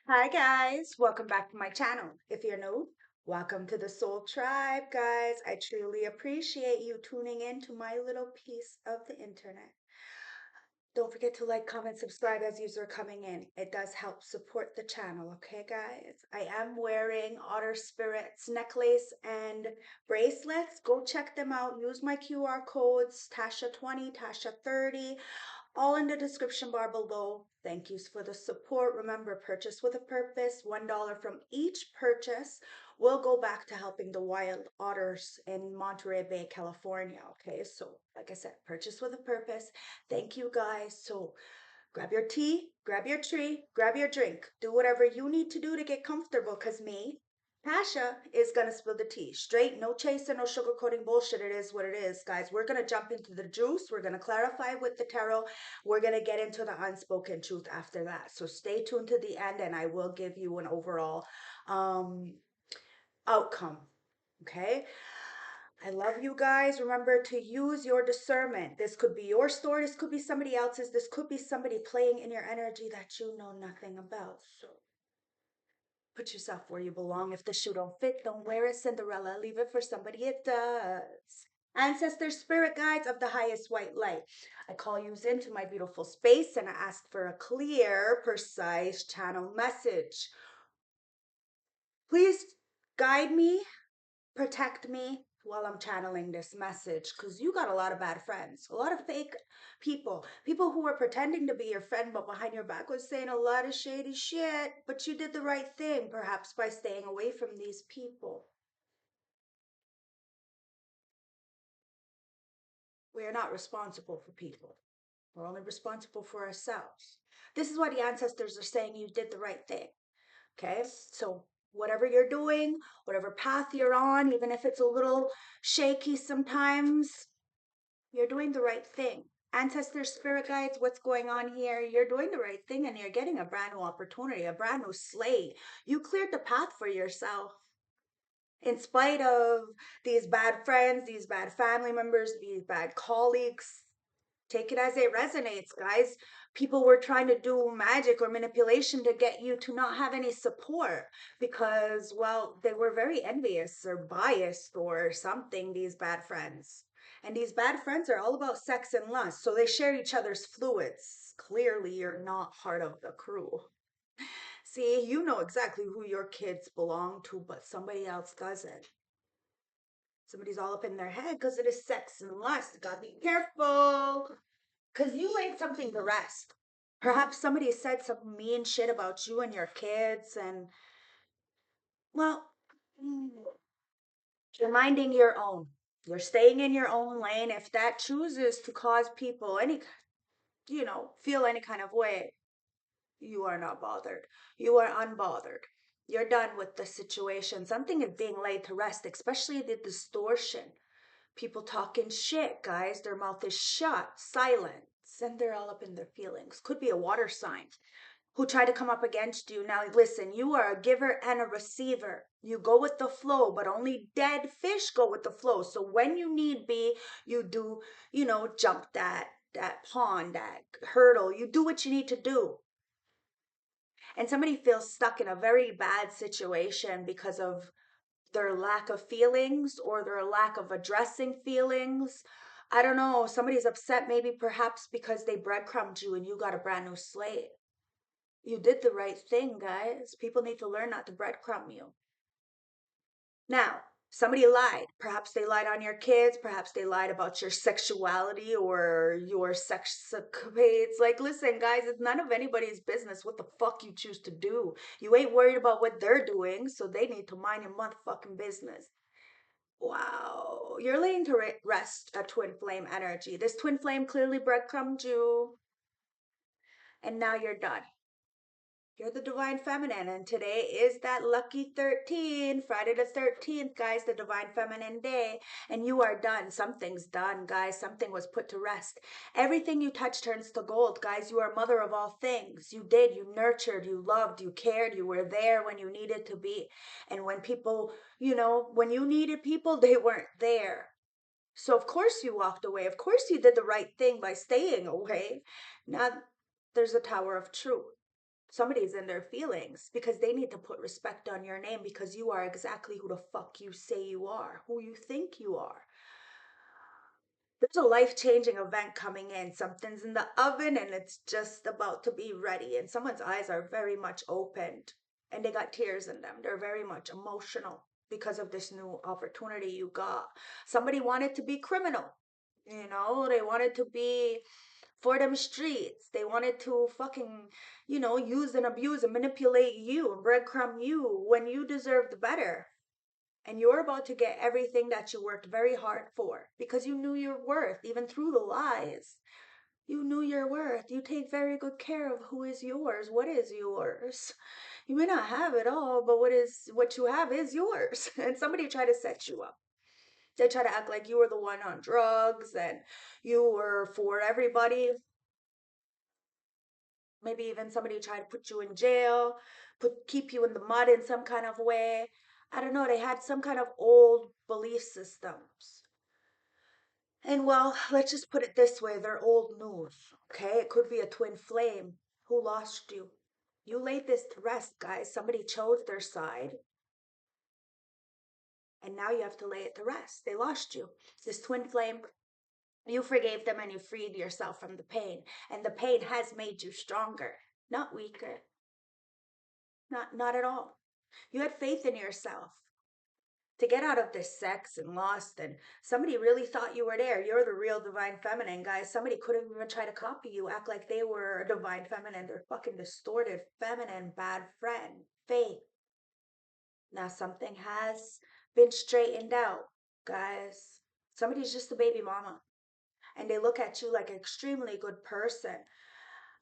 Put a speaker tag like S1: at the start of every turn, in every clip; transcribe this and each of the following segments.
S1: Hi guys, welcome back to my channel. If you're new, welcome to the Soul Tribe, guys. I truly appreciate you tuning in to my little piece of the internet. Don't forget to like, comment, subscribe as you are coming in. It does help support the channel, okay guys? I am wearing Otter Spirits necklace and bracelets. Go check them out. Use my QR codes, Tasha20, Tasha30, all in the description bar below. Thank you for the support. Remember, purchase with a purpose. $1 from each purchase will go back to helping the wild otters in Monterey Bay, California. Okay, so like I said, purchase with a purpose. Thank you guys. So grab your tea, grab your tree, grab your drink. Do whatever you need to do to get comfortable, because me, Tasha, is going to spill the tea. Straight, no chaser, no sugarcoating bullshit. It is what it is, guys. We're going to jump into the juice. We're going to clarify with the tarot. We're going to get into the unspoken truth after that. So stay tuned to the end and I will give you an overall outcome. Okay? I love you guys. Remember to use your discernment. This could be your story. This could be somebody else's. This could be somebody playing in your energy that you know nothing about. So put yourself where you belong. If the shoe don't fit, don't wear it, Cinderella. Leave it for somebody it does. Ancestors, spirit guides of the highest white light, I call you into my beautiful space and I ask for a clear, precise channel message. Please guide me, protect me while I'm channeling this message, because you got a lot of bad friends, a lot of fake people who were pretending to be your friend, but behind your back was saying a lot of shady shit. But you did the right thing, perhaps by staying away from these people. We are not responsible for people. We're only responsible for ourselves. This is why the ancestors are saying you did the right thing. Okay, so whatever you're doing, whatever path you're on, even if it's a little shaky sometimes, you're doing the right thing. Ancestors, spirit guides, what's going on here? You're doing the right thing and you're getting a brand new opportunity, a brand new slate. You cleared the path for yourself. In spite of these bad friends, these bad family members, these bad colleagues, take it as it resonates, guys. People were trying to do magic or manipulation to get you to not have any support because, well, they were very envious or biased or something, these bad friends. And these bad friends are all about sex and lust, so they share each other's fluids. Clearly, you're not part of the crew. See, you know exactly who your kids belong to, but somebody else doesn't. Somebody's all up in their head because it is sex and lust. Gotta be careful. Because you ain't something to rest. Perhaps somebody said some mean shit about you and your kids, and, well, you're minding your own. You're staying in your own lane. If that chooses to cause people feel any kind of way, you are not bothered. You are unbothered. You're done with the situation. Something is being laid to rest, especially the distortion. People talking shit, guys. Their mouth is shut, silent, and they're all up in their feelings. Could be a water sign who try to come up against you. Now, listen, you are a giver and a receiver. You go with the flow, but only dead fish go with the flow. So when you need be, you do, jump that pond, that hurdle. You do what you need to do. And somebody feels stuck in a very bad situation because of their lack of feelings or their lack of addressing feelings. I don't know. Somebody's upset, maybe perhaps because they breadcrumbed you and you got a brand new slate. You did the right thing, guys. People need to learn not to breadcrumb you. Now, somebody lied. Perhaps they lied on your kids. Perhaps they lied about your sexuality or your sexcapades. Like, listen, guys, it's none of anybody's business what the fuck you choose to do. You ain't worried about what they're doing, so they need to mind your motherfucking business. Wow, you're laying to rest a twin flame energy. This twin flame clearly breadcrumbed you, and now you're done. You're the divine feminine, and today is that lucky 13, Friday the 13th, guys, the divine feminine day, and you are done. Something's done, guys. Something was put to rest. Everything you touch turns to gold, guys. You are mother of all things. You did, you nurtured, you loved, you cared, you were there when you needed to be. And when people, when you needed people, they weren't there. So of course you walked away. Of course you did the right thing by staying away. Now there's a tower of truth. Somebody's in their feelings because they need to put respect on your name because you are exactly who the fuck you say you are, who you think you are. There's a life-changing event coming in. Something's in the oven and it's just about to be ready. And someone's eyes are very much opened and they got tears in them. They're very much emotional because of this new opportunity you got. Somebody wanted to be criminal. They wanted to be for them streets. They wanted to fucking, use and abuse and manipulate you and breadcrumb you when you deserved better. And you're about to get everything that you worked very hard for because you knew your worth, even through the lies. You knew your worth. You take very good care of who is yours, what is yours. You may not have it all, but what you have is yours. And somebody tried to set you up. They try to act like you were the one on drugs and you were for everybody. Maybe even somebody tried to put you in jail, keep you in the mud in some kind of way. I don't know, they had some kind of old belief systems. And well, let's just put it this way, they're old news, okay? It could be a twin flame. Who lost you? You laid this to rest, guys. Somebody chose their side, and now you have to lay it to rest. They lost you. This twin flame, you forgave them and you freed yourself from the pain. And the pain has made you stronger, not weaker. Not at all. You had faith in yourself to get out of this sex and lust, and somebody really thought you were there. You're the real divine feminine, guys. Somebody could have even tried to copy you, act like they were a divine feminine. They're fucking distorted, feminine, bad friend, fake. Now something has been straightened out, guys. Somebody's just a baby mama, and they look at you like an extremely good person.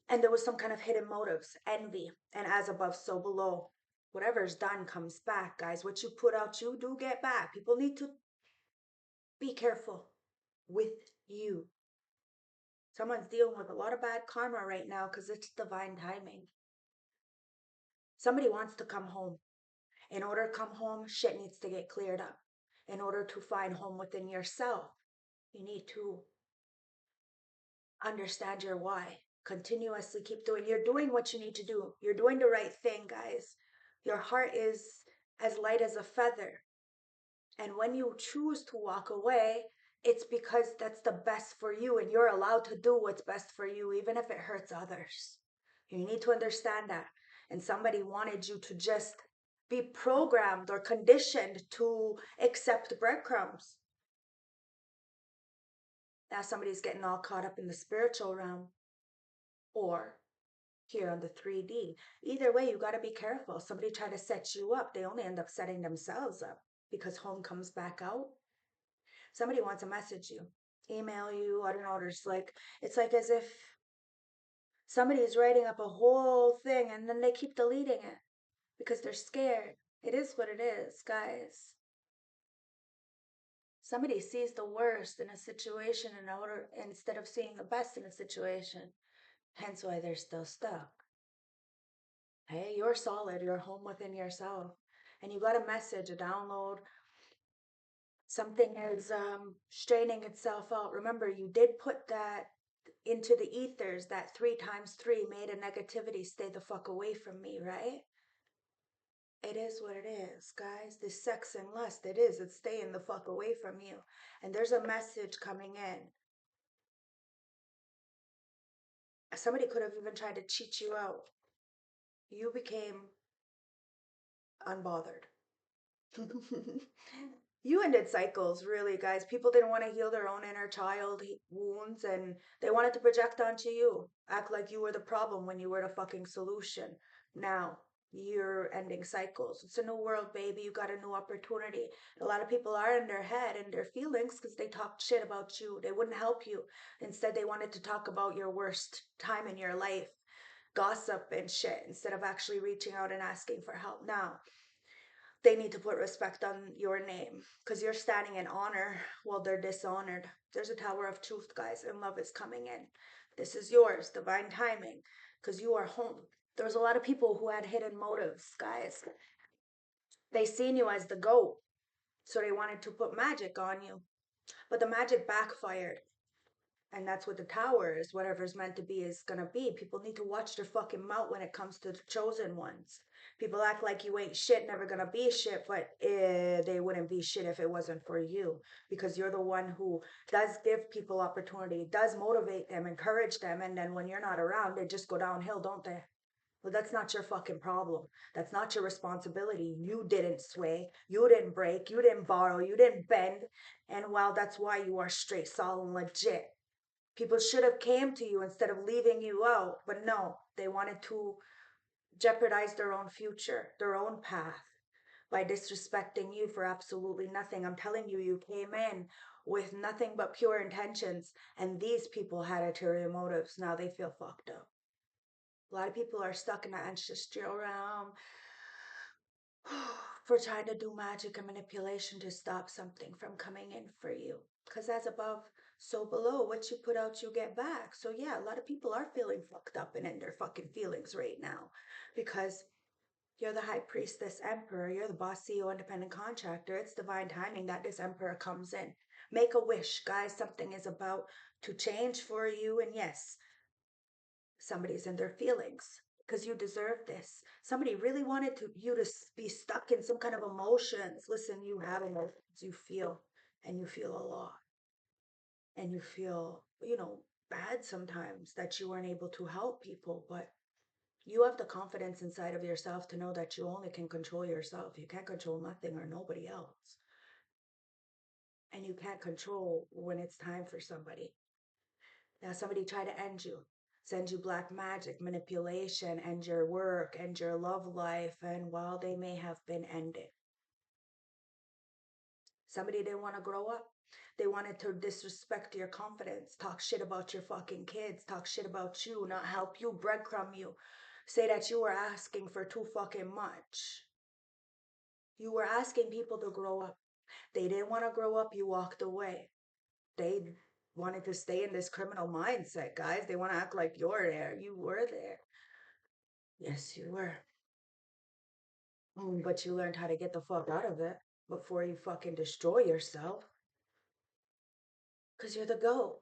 S1: And there was some kind of hidden motives, envy, and as above, so below. Whatever's done comes back, guys. What you put out, you do get back. People need to be careful with you. Someone's dealing with a lot of bad karma right now because it's divine timing. Somebody wants to come home. In order to come home, shit needs to get cleared up. In order to find home within yourself, you need to understand your why. Continuously keep doing. You're doing what you need to do. You're doing the right thing, guys. Your heart is as light as a feather. And when you choose to walk away, it's because that's the best for you and you're allowed to do what's best for you, even if it hurts others. You need to understand that. And somebody wanted you to just be programmed or conditioned to accept breadcrumbs. Now somebody's getting all caught up in the spiritual realm or here on the 3D. Either way, you got to be careful. Somebody try to set you up, they only end up setting themselves up because home comes back out. Somebody wants to message you, email you, I don't know, it's like as if somebody is writing up a whole thing and then they keep deleting it because they're scared. It is what it is, guys. Somebody sees the worst in a situation in order instead of seeing the best in a situation. Hence why they're still stuck. Hey, you're solid, you're home within yourself. And you got a message, a download, something is straining itself out. Remember, you did put that into the ethers, that 3 times 3 made a negativity stay the fuck away from me, right? It is what it is, guys. This sex and lust, it's staying the fuck away from you. And there's a message coming in. Somebody could have even tried to cheat you out. You became unbothered. You ended cycles, really, guys. People didn't want to heal their own inner child wounds and they wanted to project onto you, act like you were the problem when you were the fucking solution. Now, you're ending cycles. It's a new world, baby. You got a new opportunity. A lot of people are in their head and their feelings because they talked shit about you. They wouldn't help you. Instead, they wanted to talk about your worst time in your life, gossip and shit, instead of actually reaching out and asking for help. Now, they need to put respect on your name because you're standing in honor while they're dishonored. There's a tower of truth, guys, and love is coming in. This is yours, divine timing, because you are home. There's a lot of people who had hidden motives, guys. They seen you as the goat, so they wanted to put magic on you, but the magic backfired. And that's what the tower is. Whatever's meant to be is gonna be. People need to watch their fucking mouth when it comes to the chosen ones. People act like you ain't shit, never gonna be shit, but they wouldn't be shit if it wasn't for you. Because you're the one who does give people opportunity, does motivate them, encourage them, and then when you're not around, they just go downhill, don't they? Well, that's not your fucking problem. That's not your responsibility. You didn't sway. You didn't break. You didn't borrow. You didn't bend. And well, that's why you are straight, solid, and legit. People should have came to you instead of leaving you out, but no, they wanted to jeopardize their own future, their own path by disrespecting you for absolutely nothing. I'm telling you, you came in with nothing but pure intentions, and these people had ulterior motives. Now they feel fucked up. A lot of people are stuck in the ancestral realm for trying to do magic and manipulation to stop something from coming in for you. Because as above, so below, what you put out, you get back. So, yeah, a lot of people are feeling fucked up and in their fucking feelings right now because you're the high priestess emperor, you're the boss CEO, independent contractor. It's divine timing that this emperor comes in. Make a wish, guys. Something is about to change for you. And yes, somebody's in their feelings because you deserve this. Somebody really wanted you to be stuck in some kind of emotions. Listen, you have emotions, you feel, and you feel a lot, and you feel, bad sometimes that you weren't able to help people, but you have the confidence inside of yourself to know that you only can control yourself. You can't control nothing or nobody else. And you can't control when it's time for somebody. Now, somebody try to end you, send you black magic, manipulation, end your work, end your love life, and while they may have been ended, somebody didn't want to grow up. They wanted to disrespect your confidence, talk shit about your fucking kids, talk shit about you, not help you, breadcrumb you, say that you were asking for too fucking much. You were asking people to grow up. They didn't want to grow up, you walked away. They wanted to stay in this criminal mindset, guys. They want to act like you're there. You were there. Yes, you were. But you learned how to get the fuck out of it before you fucking destroy yourself. Because you're the GOAT.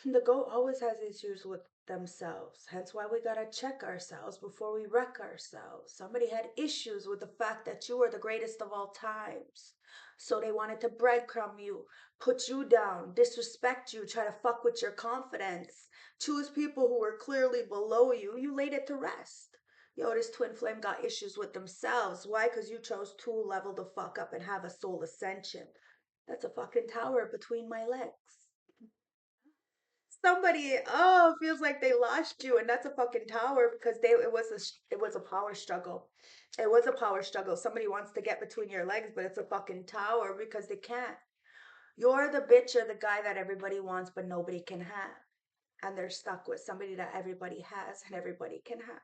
S1: The GOAT always has issues with themselves. Hence why we gotta check ourselves before we wreck ourselves. Somebody had issues with the fact that you were the greatest of all times. So they wanted to breadcrumb you, put you down, disrespect you, try to fuck with your confidence, choose people who were clearly below you. You laid it to rest. Yo, this twin flame got issues with themselves. Why? Because you chose to level the fuck up and have a soul ascension. That's a fucking tower between my legs. Somebody feels like they lost you, and that's a fucking tower because it was a power struggle. It was a power struggle. Somebody wants to get between your legs, but it's a fucking tower because they can't. You're the bitch or the guy that everybody wants but nobody can have, and they're stuck with somebody that everybody has and everybody can have.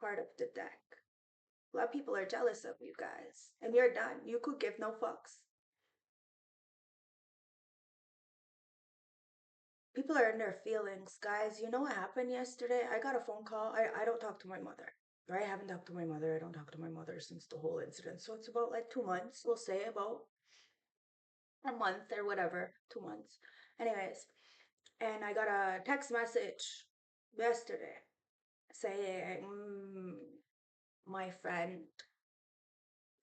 S1: Part of the deck. A lot of people are jealous of you guys, and you're done. You could give no fucks. People are in their feelings, guys. You know what happened yesterday? I got a phone call. I don't talk to my mother. Right? I haven't talked to my mother. I don't talk to my mother since the whole incident. So it's about like 2 months. We'll say about a month or whatever. 2 months. Anyways, and I got a text message yesterday saying my friend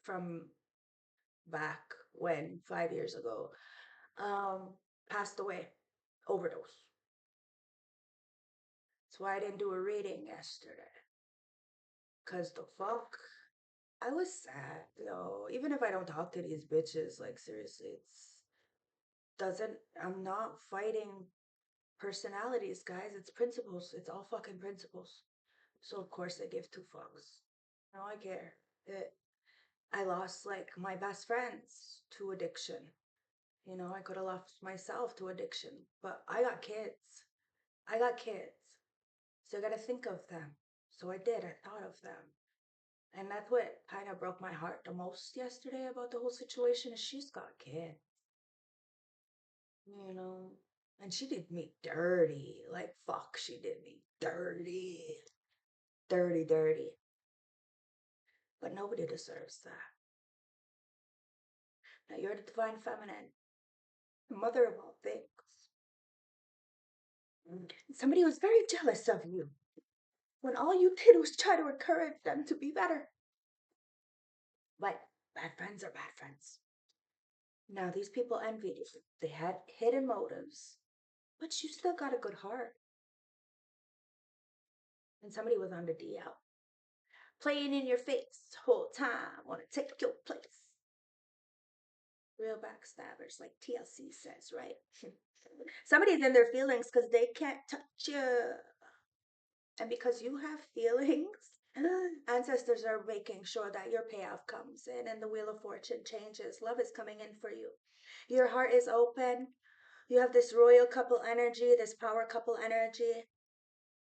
S1: from back when 5 years ago um passed away, overdose. That's why I didn't do a reading yesterday. Cause the fuck? I was sad, yo. Even if I don't talk to these bitches, like seriously, it's doesn't I'm not fighting personalities, guys. It's principles. It's all fucking principles. So of course I give two fucks. No, I care. I lost like my best friends to addiction. I could have lost myself to addiction. But I got kids. I got kids. So I gotta think of them. So I did. I thought of them. And that's what kind of broke my heart the most yesterday about the whole situation is she's got kids, you know. And she did me dirty. Like fuck, she did me dirty. Dirty, dirty. But nobody deserves that. Now you're the divine feminine. Mother of all things. Somebody was very jealous of you when all you did was try to encourage them to be better. But bad friends are bad friends. Now, these people envied you. They had hidden motives, but you still got a good heart. And somebody was on the DL, playing in your face the whole time, want to take your place. Real backstabbers, like TLC says, right? Somebody's in their feelings because they can't touch you. And because you have feelings, ancestors are making sure that your payoff comes in and the wheel of fortune changes. Love is coming in for you. Your heart is open. You have this royal couple energy, this power couple energy,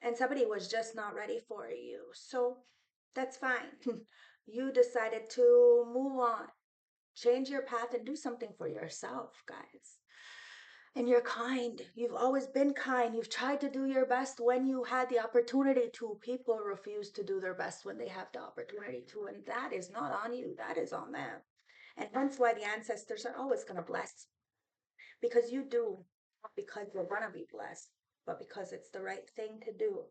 S1: and somebody was just not ready for you. So that's fine. You decided to move on, change your path, and do something for yourself, guys. And you're kind. You've always been kind. You've tried to do your best when you had the opportunity to. People refuse to do their best when they have the opportunity to, and that is not on you. That is on them. And that's why the ancestors are always going to bless, because you do, not because you're going to be blessed, but because it's the right thing to do.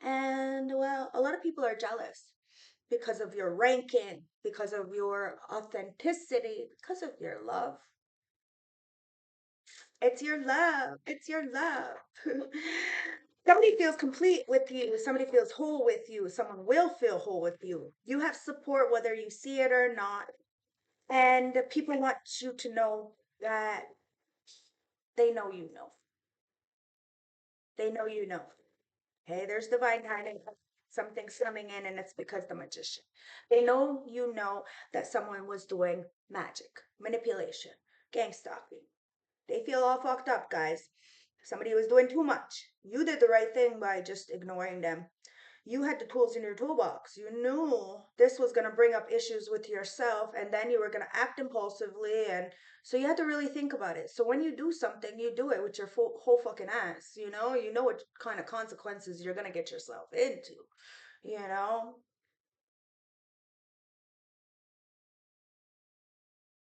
S1: And well, a lot of people are jealous because of your ranking, because of your authenticity, because of your love. It's your love. It's your love. Somebody feels complete with you. Somebody feels whole with you. Someone will feel whole with you. You have support whether you see it or not. And people want you to know that they know you know. They know you know. Hey, there's divine guidance. Something's coming in, and it's because the magician. They know you know that someone was doing magic, manipulation, gang stalking. They feel all fucked up, guys. Somebody was doing too much. You did the right thing by just ignoring them. You had the tools in your toolbox. You knew this was going to bring up issues with yourself, and then you were going to act impulsively. And so you had to really think about it. So when you do something, you do it with your whole fucking ass. You know what kind of consequences you're going to get yourself into. You know,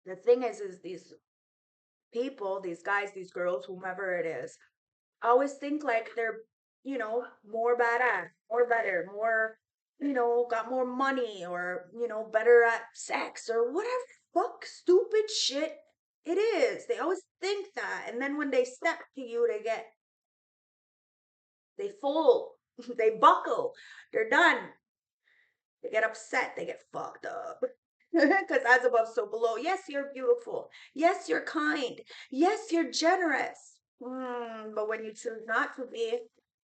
S1: the thing is these people, these guys, these girls, whomever it is, always think like they're, more badass, more better, more, got more money or, better at sex or whatever fuck stupid shit it is. They always think that. And then when they step to you, they fold, they buckle, they're done. They get upset, they get fucked up. Because as above, so below. Yes, you're beautiful. Yes, you're kind. Yes, you're generous. But when you choose not to be,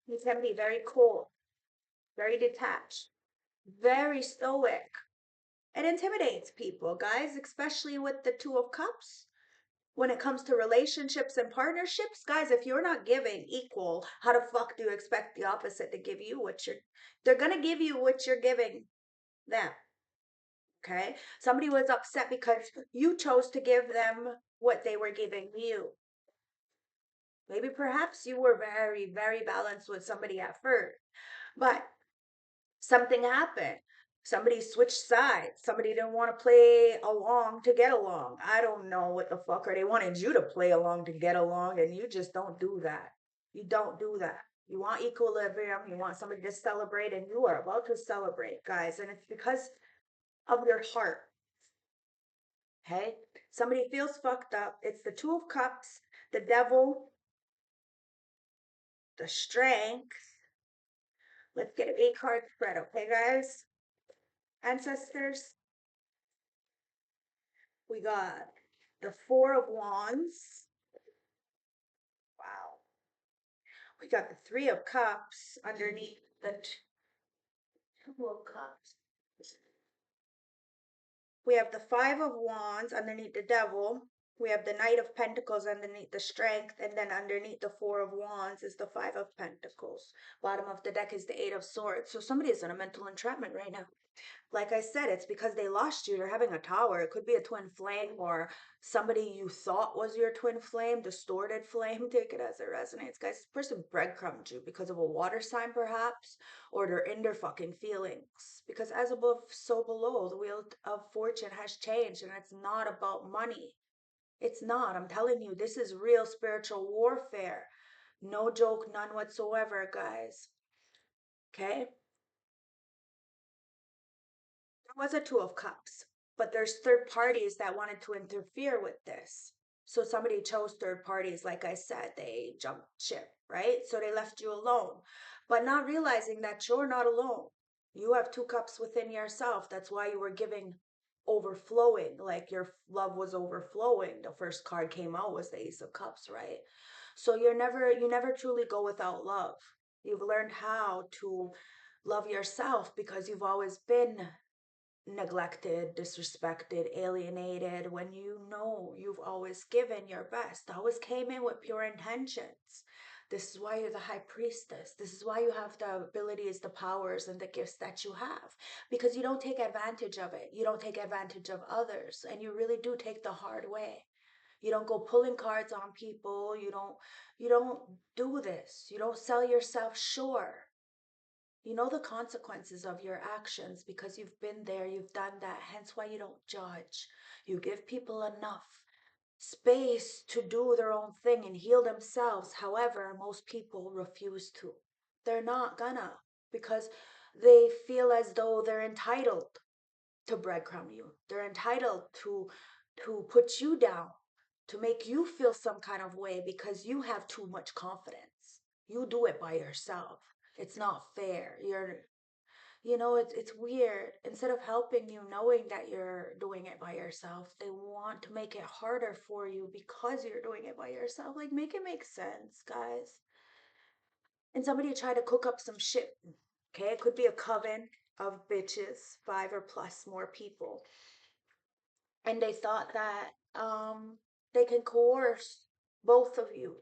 S1: you can be very cold, very detached, very stoic. It intimidates people, guys, especially with the Two of Cups. When it comes to relationships and partnerships, guys, if you're not giving equal, how the fuck do you expect the opposite to give you what they're gonna give you what you're giving them? Okay. Somebody was upset because you chose to give them what they were giving you. Maybe perhaps you were very, very balanced with somebody at first, but something happened. Somebody switched sides. Somebody didn't want to play along to get along. I don't know what the fuck, or they wanted you to play along to get along, and you just don't do that. You don't do that. You want equilibrium. You want somebody to celebrate, and you are about to celebrate, guys. And it's because of your heart. Okay? Somebody feels fucked up. It's the Two of Cups, the Devil, the Strength. Let's get an 8-card spread, okay, guys? Ancestors, we got the Four of Wands. Wow. We got the Three of Cups underneath the Two of Cups. We have the Five of Wands underneath the Devil. We have the Knight of Pentacles underneath the Strength, and then underneath the Four of Wands is the Five of Pentacles. Bottom of the deck is the Eight of Swords. So somebody is in a mental entrapment right now. Like I said, it's because they lost you. They're having a tower. It could be a twin flame or somebody you thought was your twin flame, distorted flame. Take it as it resonates. Guys, this person breadcrumbed you because of a water sign, perhaps, or they're in their fucking feelings. Because as above, so below, the wheel of fortune has changed, and it's not about money. It's not. I'm telling you, this is real spiritual warfare. No joke, none whatsoever, guys. Okay? There was a Two of Cups, but there's third parties that wanted to interfere with this. So somebody chose third parties, like I said, they jumped ship, right? So they left you alone, but not realizing that you're not alone. You have two cups within yourself. That's why you were giving overflowing, like your love was overflowing. The first card came out was the Ace of Cups, right? So you never truly go without love. You've learned how to love yourself because you've always been neglected, disrespected, alienated, when you know you've always given your best, always came in with pure intentions. This is why you're the high priestess. This is why you have the abilities, the powers, and the gifts that you have. Because you don't take advantage of it. You don't take advantage of others. And you really do take the hard way. You don't go pulling cards on people. You don't do this. You don't sell yourself short. You know the consequences of your actions because you've been there, you've done that, hence why you don't judge. You give people enough space to do their own thing and heal themselves. However, most people refuse to. They're not gonna because they feel as though they're entitled to breadcrumb you. They're entitled to put you down, to make you feel some kind of way because you have too much confidence. You do it by yourself. It's not fair. It's weird. Instead of helping you knowing that you're doing it by yourself, they want to make it harder for you because you're doing it by yourself. Like, make it make sense, guys. And somebody tried to cook up some shit. Okay, it could be a coven of bitches, five or plus more people. And they thought that they can coerce both of you,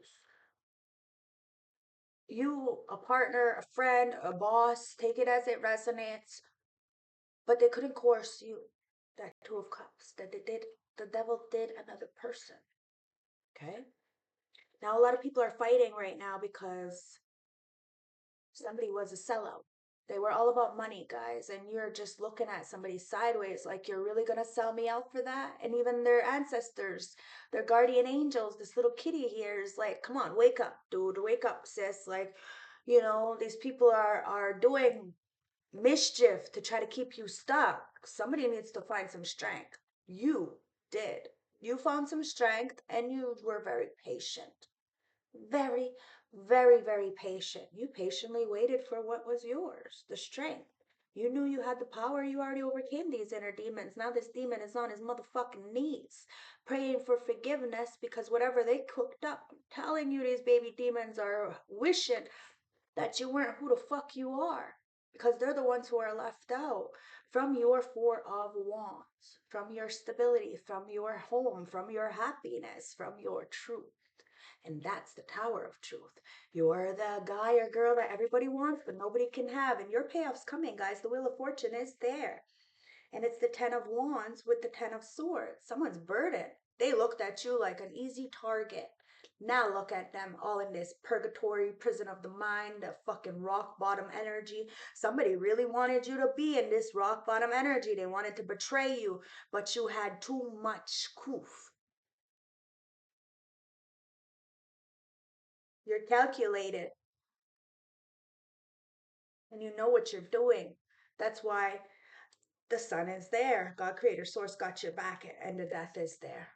S1: a partner, a friend, a boss, take it as it resonates, but they couldn't coerce you. That Two of Cups, that the devil did another person. Okay? Now, a lot of people are fighting right now because somebody was a sellout. They were all about money, guys, and you're just looking at somebody sideways like, you're really gonna sell me out for that? And even their ancestors, their guardian angels, this little kitty here is like, come on, wake up, dude, wake up, sis. Like, these people are doing mischief to try to keep you stuck. Somebody needs to find some strength. You did. You found some strength and you were very patient. Very, very, very patient. You patiently waited for what was yours, the strength. You knew you had the power. You already overcame these inner demons. Now this demon is on his motherfucking knees, praying for forgiveness because whatever they cooked up, I'm telling you, these baby demons are wishing that you weren't who the fuck you are because they're the ones who are left out from your Four of Wands, from your stability, from your home, from your happiness, from your truth. And that's the Tower of Truth. You're the guy or girl that everybody wants, but nobody can have. And your payoff's coming, guys. The Wheel of Fortune is there. And it's the Ten of Wands with the Ten of Swords. Someone's burdened. They looked at you like an easy target. Now look at them all in this purgatory prison of the mind, the fucking rock bottom energy. Somebody really wanted you to be in this rock bottom energy. They wanted to betray you, but you had too much koof. You're calculated and you know what you're doing. That's why the sun is there. God, creator, source got your back, and the death is there.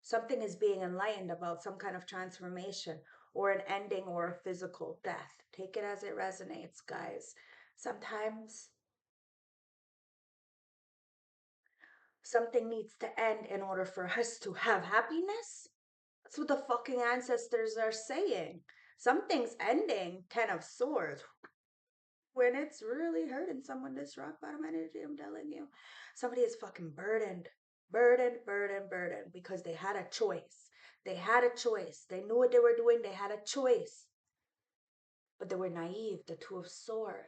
S1: Something is being enlightened about some kind of transformation or an ending or a physical death. Take it as it resonates, guys. Sometimes something needs to end in order for us to have happiness. That's what the fucking ancestors are saying. Something's ending. Ten of Swords. When it's really hurting someone, this rock bottom energy, I'm telling you, somebody is fucking burdened, burdened because they had a choice. They had a choice. They knew what they were doing. They had a choice, but they were naive. The Two of Swords.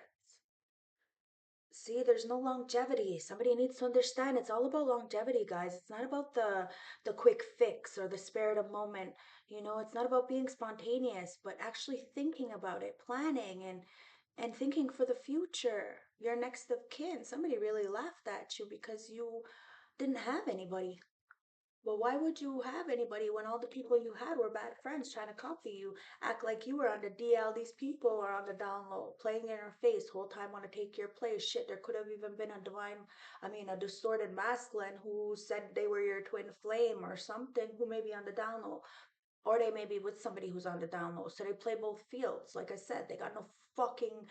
S1: See, there's no longevity. Somebody needs to understand it's all about longevity, guys. It's not about the quick fix or the spirit of moment. It's not about being spontaneous, but actually thinking about it, planning and thinking for the future. Your next of kin. Somebody really laughed at you because you didn't have anybody. But why would you have anybody when all the people you had were bad friends trying to copy you, act like you were on the DL? These people are on the down low, playing in your face, whole time want to take your place. Shit, there could have even been a distorted masculine who said they were your twin flame or something, who may be on the down low. Or they may be with somebody who's on the down low. So they play both fields. Like I said, they got no fucking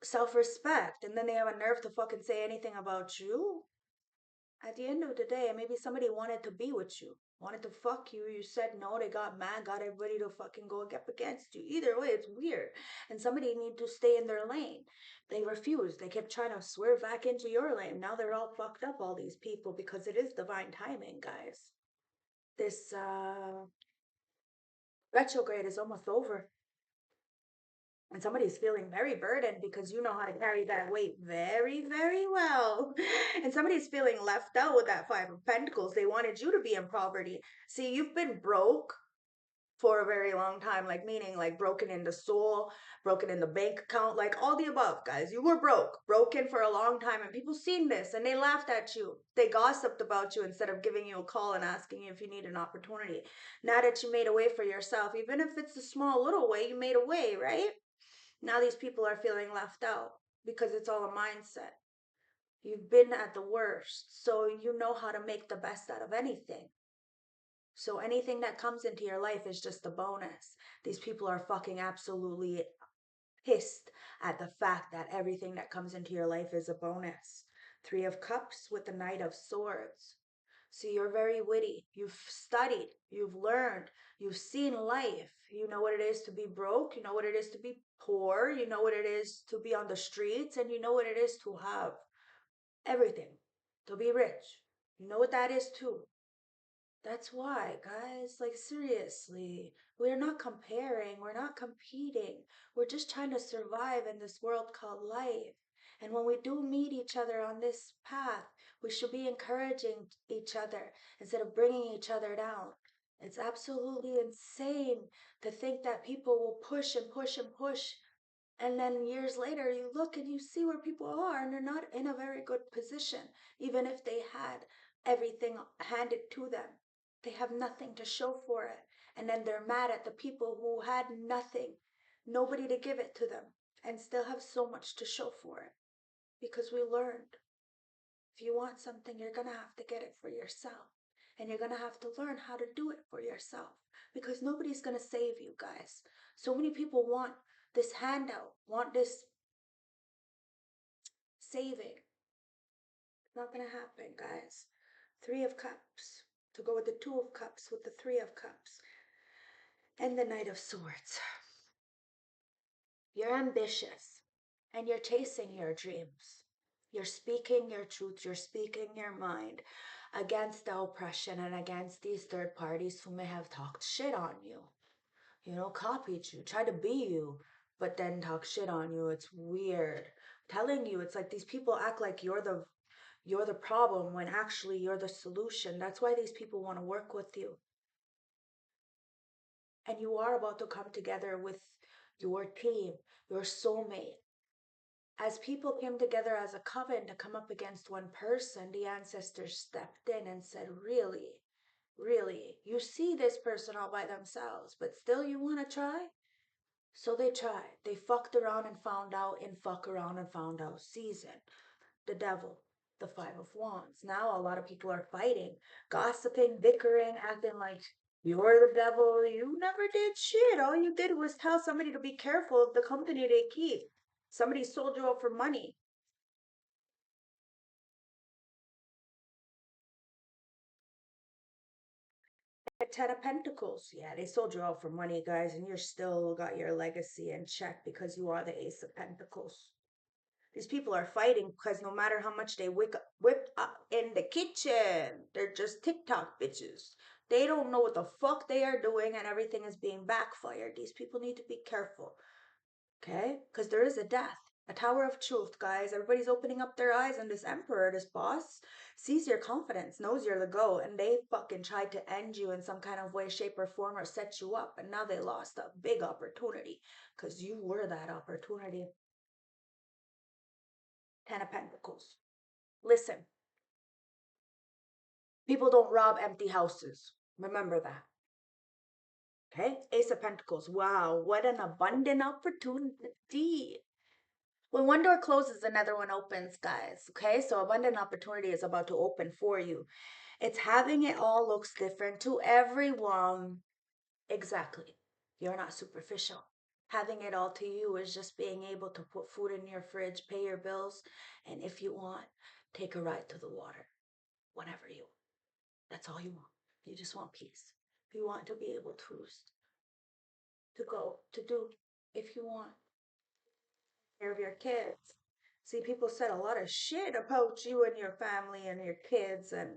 S1: self respect. And then they have a nerve to fucking say anything about you. At the end of the day, maybe somebody wanted to be with you, wanted to fuck you. You said no, they got mad, got everybody to fucking go up against you. Either way, it's weird. And somebody need to stay in their lane. They refused. They kept trying to swerve back into your lane. Now they're all fucked up, all these people, because it is divine timing, guys. This retrograde is almost over. And somebody's feeling very burdened because you know how to carry that weight very, very well. And somebody's feeling left out with that Five of Pentacles. They wanted you to be in poverty. See, you've been broke for a very long time, like meaning like broken in the soul, broken in the bank account, like all the above, guys. You were broken for a long time, and people seen this and they laughed at you. They gossiped about you instead of giving you a call and asking you if you need an opportunity. Now that you made a way for yourself, even if it's a small little way, you made a way, right? Now these people are feeling left out because it's all a mindset. You've been at the worst, so you know how to make the best out of anything. So anything that comes into your life is just a bonus. These people are fucking absolutely pissed at the fact that everything that comes into your life is a bonus. Three of Cups with the Knight of Swords. So you're very witty. You've studied, you've learned, you've seen life. You know what it is to be broke, you know what it is to be poor, you know what it is to be on the streets, and you know what it is to have everything, to be rich. You know what that is too. That's why, guys, like seriously, we're not comparing, we're not competing. We're just trying to survive in this world called life. And when we do meet each other on this path, we should be encouraging each other instead of bringing each other down. It's absolutely insane to think that people will push and push and push, and then years later, you look and you see where people are, and they're not in a very good position, even if they had everything handed to them. They have nothing to show for it. And then they're mad at the people who had nothing, nobody to give it to them, and still have so much to show for it. Because we learned if you want something, you're going to have to get it for yourself. And you're going to have to learn how to do it for yourself. Because nobody's going to save you, guys. So many people want this handout, want this saving. It's not going to happen, guys. Three of Cups. To go with the Two of Cups, with the Three of Cups. And the Knight of Swords. You're ambitious. And you're chasing your dreams. You're speaking your truth. You're speaking your mind against the oppression and against these third parties who may have talked shit on you. You know, copied you, tried to be you, but then talk shit on you. It's weird. I'm telling you, it's like these people act like you're the problem when actually you're the solution. That's why these people want to work with you. And you are about to come together with your team, your soulmate. As people came together as a coven to come up against one person, the ancestors stepped in and said, really, really, you see this person all by themselves, but still you want to try? So they tried. They fucked around and found out in Fuck Around and Found Out season. The devil, the Five of Wands. Now a lot of people are fighting, gossiping, bickering, acting like you're the devil. You never did shit. All you did was tell somebody to be careful of the company they keep. Somebody sold you out for money. Ten of Pentacles. Yeah, they sold you out for money, guys, and you're still got your legacy in check because you are the Ace of Pentacles. These people are fighting because no matter how much they whip up in the kitchen, they're just TikTok bitches. They don't know what the fuck they are doing, and everything is being backfired. These people need to be careful, okay? Because there is a death, a tower of truth, guys. Everybody's opening up their eyes, and this emperor, this boss, sees your confidence, knows you're the go, and they fucking tried to end you in some kind of way, shape, or form, or set you up, and now they lost a big opportunity because you were that opportunity. Ten of Pentacles. Listen, People don't rob empty houses. Remember that. Okay? Ace of Pentacles. Wow, what an abundant opportunity. When one door closes, another one opens, guys. Okay? So abundant opportunity is about to open for you. It's having it all looks different to everyone. Exactly. You're not superficial. Having it all to you is just being able to put food in your fridge, pay your bills, and if you want, take a ride to the water whenever you want. That's all you want. You just want peace. You want to be able to go, to do, if you want, care of your kids. See, people said a lot of shit about you and your family and your kids, and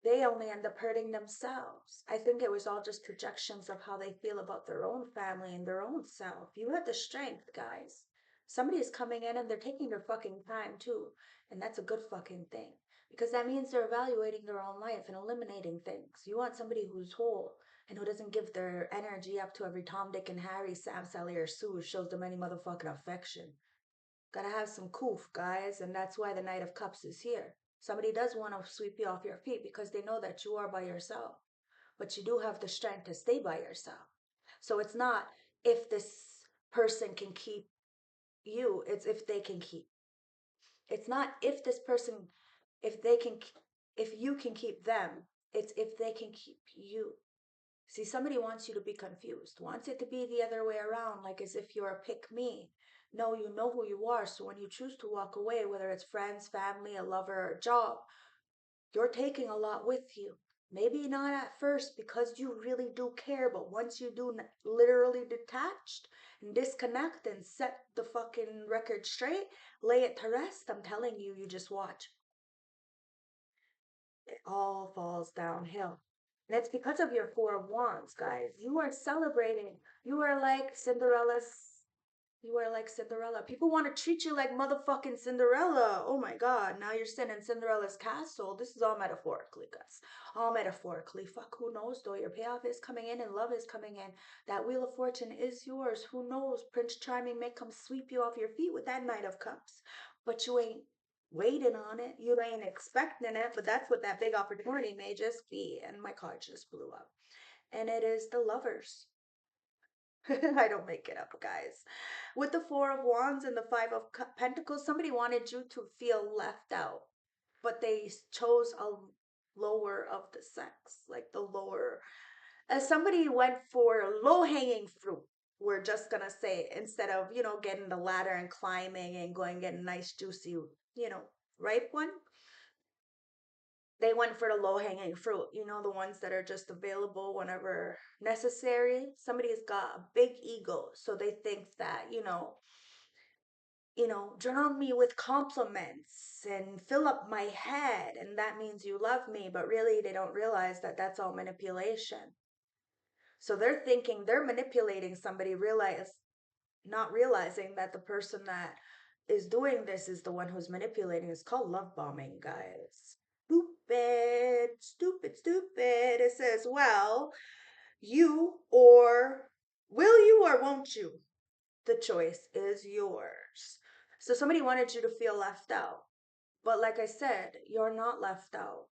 S1: they only end up hurting themselves. I think it was all just projections of how they feel about their own family and their own self. You have the strength, guys. Somebody is coming in and they're taking their fucking time too. And that's a good fucking thing. Because that means they're evaluating their own life and eliminating things. You want somebody who's whole and who doesn't give their energy up to every Tom, Dick, and Harry, Sam, Sally, or Sue who shows them any motherfucking affection. Gotta have some coof, guys, and that's why the Knight of Cups is here. Somebody does want to sweep you off your feet because they know that you are by yourself, but you do have the strength to stay by yourself. So it's not if this person can keep you, it's if they can keep. It's not if this person, if they can, if you can keep them, it's if they can keep you. See, somebody wants you to be confused, wants it to be the other way around, like as if you're a pick me. No, you know who you are. So when you choose to walk away, whether it's friends, family, a lover, or a job, you're taking a lot with you. Maybe not at first because you really do care, but once you do literally detached and disconnect and set the fucking record straight, lay it to rest, I'm telling you, you just watch. It all falls downhill. And it's because of your Four of Wands, guys. You are celebrating. You are like Cinderella's. You are like Cinderella. People want to treat you like motherfucking Cinderella. Oh my God. Now you're sitting in Cinderella's castle. This is all metaphorically, guys. All metaphorically. Fuck, who knows though? Your payoff is coming in and love is coming in. That Wheel of Fortune is yours. Who knows? Prince Charming may come sweep you off your feet with that Knight of Cups. But you ain't waiting on it. You ain't expecting it. But that's what that big opportunity may just be. And my card just blew up. And it is the Lovers. I don't make it up, guys. With the Four of Wands and the Five of Pentacles, somebody wanted you to feel left out, but they chose a lower of the sex, like the lower. As somebody went for low hanging fruit, we're just gonna say, instead of, getting the ladder and climbing and going and getting a nice, juicy, ripe one. They went for the low hanging fruit, the ones that are just available whenever necessary. Somebody's got a big ego, so they think that, drown me with compliments and fill up my head, and that means you love me, but really they don't realize that that's all manipulation. So they're thinking they're manipulating somebody, not realizing that the person that is doing this is the one who's manipulating. It's called love bombing, guys. Stupid, stupid, stupid. It says, well, you or will you or won't you? The choice is yours. So somebody wanted you to feel left out. But like I said, you're not left out.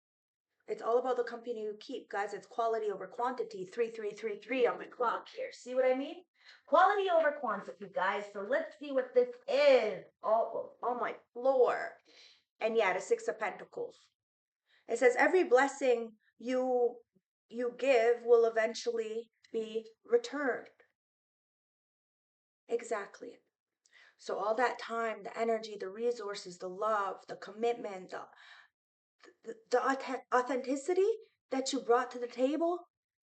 S1: It's all about the company you keep, guys. It's quality over quantity. 3333 on my clock here. See what I mean? Quality over quantity, guys. So let's see what this is. Oh, on my floor. And yeah, the Six of Pentacles. It says every blessing you give will eventually be returned. Exactly. So all that time, the energy, the resources, the love, the commitment, the authenticity that you brought to the table,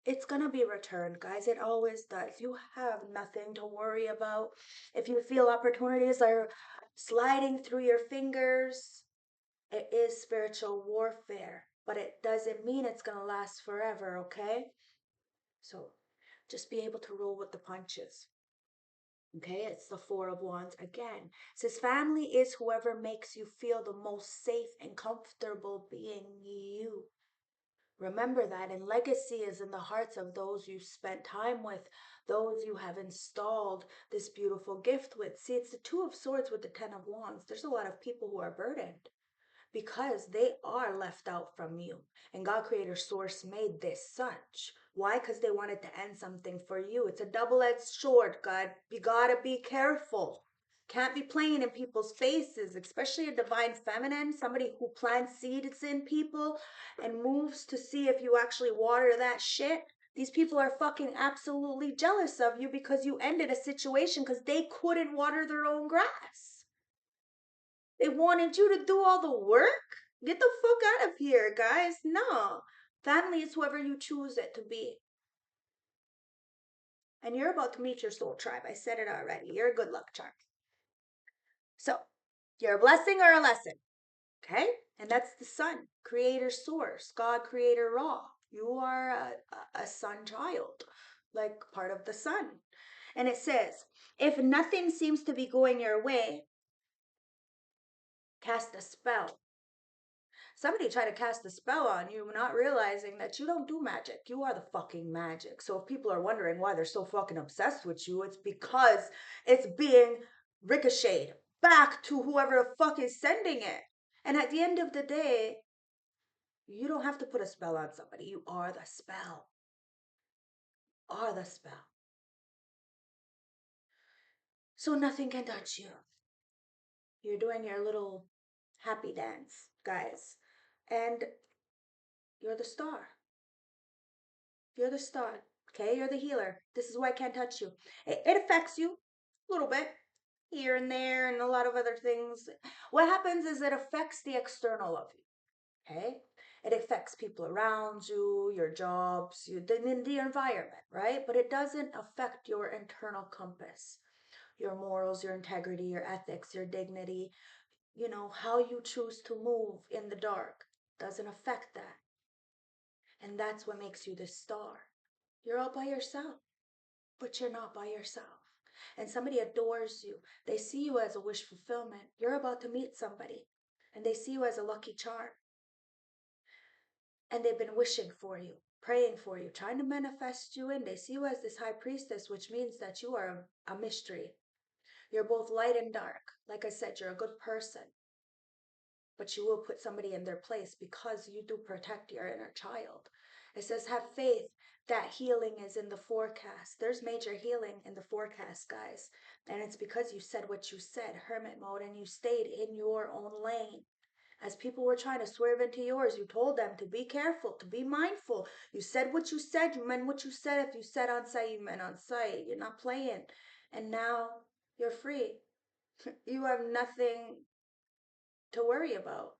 S1: it's going to be returned, guys. It always does. You have nothing to worry about. If you feel opportunities are sliding through your fingers, it is spiritual warfare, but it doesn't mean it's going to last forever, okay? So just be able to roll with the punches. Okay, it's the Four of Wands again. It says family is whoever makes you feel the most safe and comfortable being you. Remember that. And legacy is in the hearts of those you spent time with, those you have installed this beautiful gift with. See, it's the Two of Swords with the Ten of Wands. There's a lot of people who are burdened. because they are left out from you. And God Creator Source made this such. Why? Because they wanted to end something for you. It's a double-edged sword, God. You gotta be careful. Can't be playing in people's faces, especially a divine feminine, somebody who plants seeds in people and moves to see if you actually water that shit. These people are fucking absolutely jealous of you because you ended a situation because they couldn't water their own grass. They wanted you to do all the work? Get the fuck out of here, guys. No. Family is whoever you choose it to be. And you're about to meet your soul tribe. I said it already. You're a good luck charm. So, you're a blessing or a lesson. Okay? And that's the sun, creator source, God, creator, raw. You are a sun child, like part of the sun. And it says, if nothing seems to be going your way, cast a spell. Somebody tried to cast a spell on you, not realizing that you don't do magic. You are the fucking magic. So if people are wondering why they're so fucking obsessed with you, it's because it's being ricocheted back to whoever the fuck is sending it. And at the end of the day, you don't have to put a spell on somebody. You are the spell. Are the spell. So nothing can touch you. You're doing your little happy dance, guys. And you're the star. You're the star. Okay? You're the healer. This is why I can't touch you. It affects you a little bit here and there and a lot of other things. What happens is it affects the external of you. Okay? It affects people around you, your jobs, the environment, right? But it doesn't affect your internal compass, your morals, your integrity, your ethics, your dignity, how you choose to move in the dark. Doesn't affect that. And that's what makes you the star. You're all by yourself, but you're not by yourself. And somebody adores you. They see you as a wish fulfillment. You're about to meet somebody, and they see you as a lucky charm. And they've been wishing for you, praying for you, trying to manifest you in. They see you as this high priestess, which means that you are a mystery. You're both light and dark. Like I said, you're a good person, but you will put somebody in their place because you do protect your inner child. It says, have faith that healing is in the forecast. There's major healing in the forecast, guys. And it's because you said what you said, hermit mode, and you stayed in your own lane. As people were trying to swerve into yours, you told them to be careful, to be mindful. You said what you said, you meant what you said. If you said on site, you meant on site. You're not playing. And now you're free. You have nothing to worry about.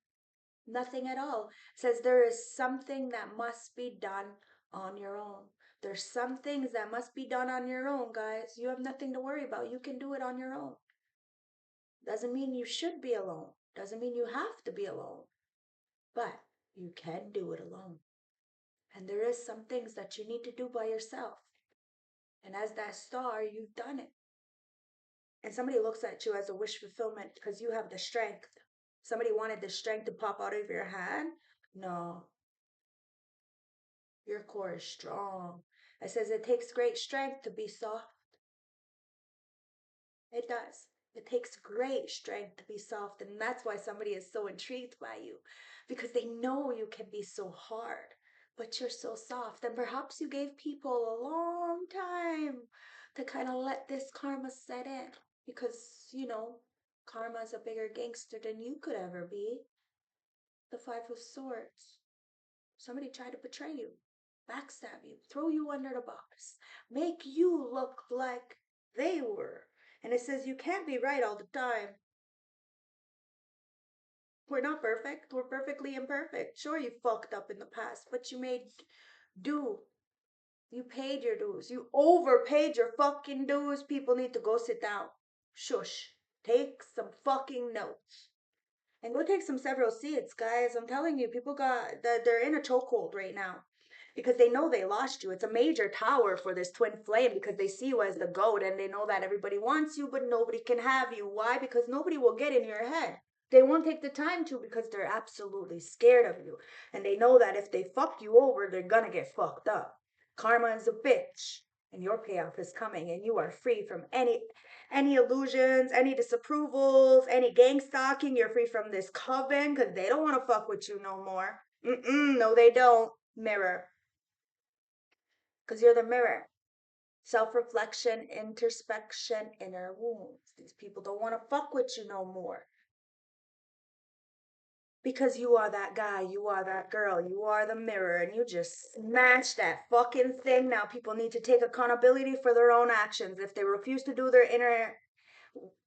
S1: Nothing at all. It says there is something that must be done on your own. There's some things that must be done on your own, guys. You have nothing to worry about. You can do it on your own. Doesn't mean you should be alone. Doesn't mean you have to be alone. But you can do it alone. And there is some things that you need to do by yourself. And as that star, you've done it. And somebody looks at you as a wish fulfillment because you have the strength. Somebody wanted the strength to pop out of your hand. No, your core is strong. It says it takes great strength to be soft. It does. It takes great strength to be soft. And that's why somebody is so intrigued by you, because they know you can be so hard, but you're so soft. And perhaps you gave people a long time to kind of let this karma set in because, karma is a bigger gangster than you could ever be. The Five of Swords. Somebody tried to betray you, backstab you, throw you under the bus, make you look like they were. And it says you can't be right all the time. We're not perfect. We're perfectly imperfect. Sure, you fucked up in the past, but you made do. You paid your dues. You overpaid your fucking dues. People need to go sit down. Shush. Take some fucking notes. And go take some several seats, guys. I'm telling you, people they're in a chokehold right now because they know they lost you. It's a major tower for this twin flame because they see you as the goat and they know that everybody wants you, but nobody can have you. Why? Because nobody will get in your head. They won't take the time to because they're absolutely scared of you. And they know that if they fuck you over, they're gonna get fucked up. Karma is a bitch and your payoff is coming and you are free from any illusions, any disapprovals, any gang stalking. You're free from this coven because they don't want to fuck with you no more. No, they don't. Mirror. Because you're the mirror. Self reflection, introspection, inner wounds. These people don't want to fuck with you no more. Because you are that guy, you are that girl, you are the mirror, and you just smash that fucking thing. Now people need to take accountability for their own actions. If they refuse to do their inner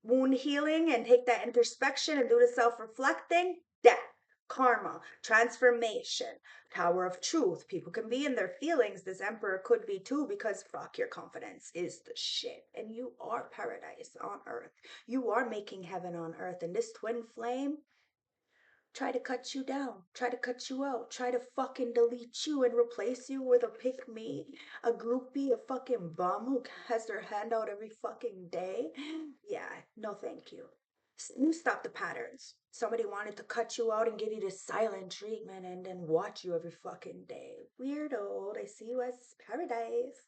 S1: wound healing and take that introspection and do the self-reflecting, death, karma, transformation, tower of truth. People can be in their feelings. This emperor could be too, because fuck, your confidence is the shit, and you are paradise on earth. You are making heaven on earth, and this twin flame try to cut you down, try to cut you out, try to fucking delete you and replace you with a pick me, a groupie, a fucking bum who has their hand out every fucking day. Yeah, no thank you. You stop the patterns. Somebody wanted to cut you out and give you this silent treatment and then watch you every fucking day. Weirdo, they see you as paradise.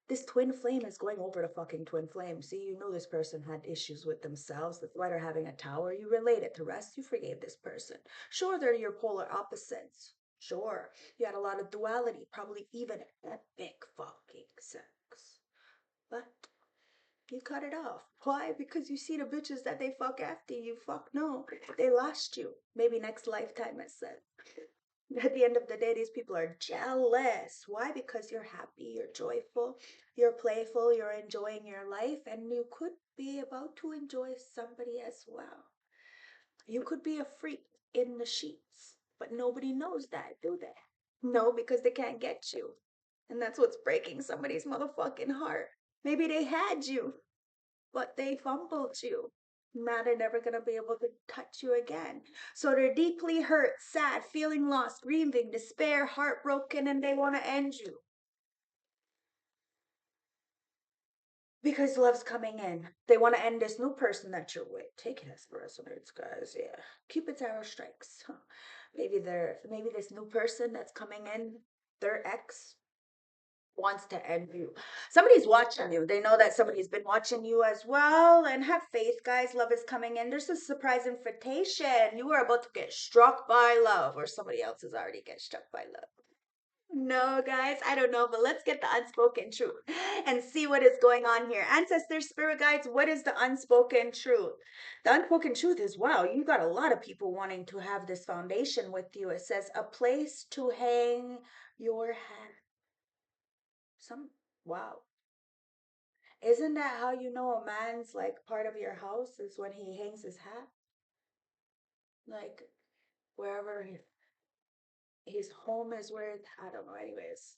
S1: This twin flame is going over the fucking twin flame. See, you know this person had issues with themselves. That's why they're having a tower. You related to rest. You forgave this person. Sure, they're your polar opposites. Sure, you had a lot of duality, probably even epic fucking sex. But you cut it off. Why? Because you see the bitches that they fuck after you. Fuck no. They lost you. Maybe next lifetime, I said. At the end of the day, these people are jealous. Why? Because you're happy, you're joyful, you're playful, you're enjoying your life, and you could be about to enjoy somebody as well. You could be a freak in the sheets, but nobody knows that, do they? No, because they can't get you. And that's what's breaking somebody's motherfucking heart. Maybe they had you, but they fumbled you. Now they're never going to be able to touch you again. So they're deeply hurt, sad, feeling lost, grieving, despair, heartbroken, and they want to end you. Because love's coming in. They want to end this new person that you're with. Take it as it resonates, guys. Yeah. Cupid's arrow strikes. Maybe this new person that's coming in, their ex, wants to end you. Somebody's watching you. They know that somebody's been watching you as well. And have faith, guys. Love is coming in. There's a surprise invitation. You are about to get struck by love, or somebody else is already get struck by love. No, guys, I don't know, but let's get the unspoken truth and see what is going on here. Ancestors, spirit guides, what is the unspoken truth? The unspoken truth is, wow, you got a lot of people wanting to have this foundation with you. It says, a place to hang your hat. Wow. Isn't that how you know a man's like part of your house is when he hangs his hat? Like wherever his home is, where, I don't know, anyways.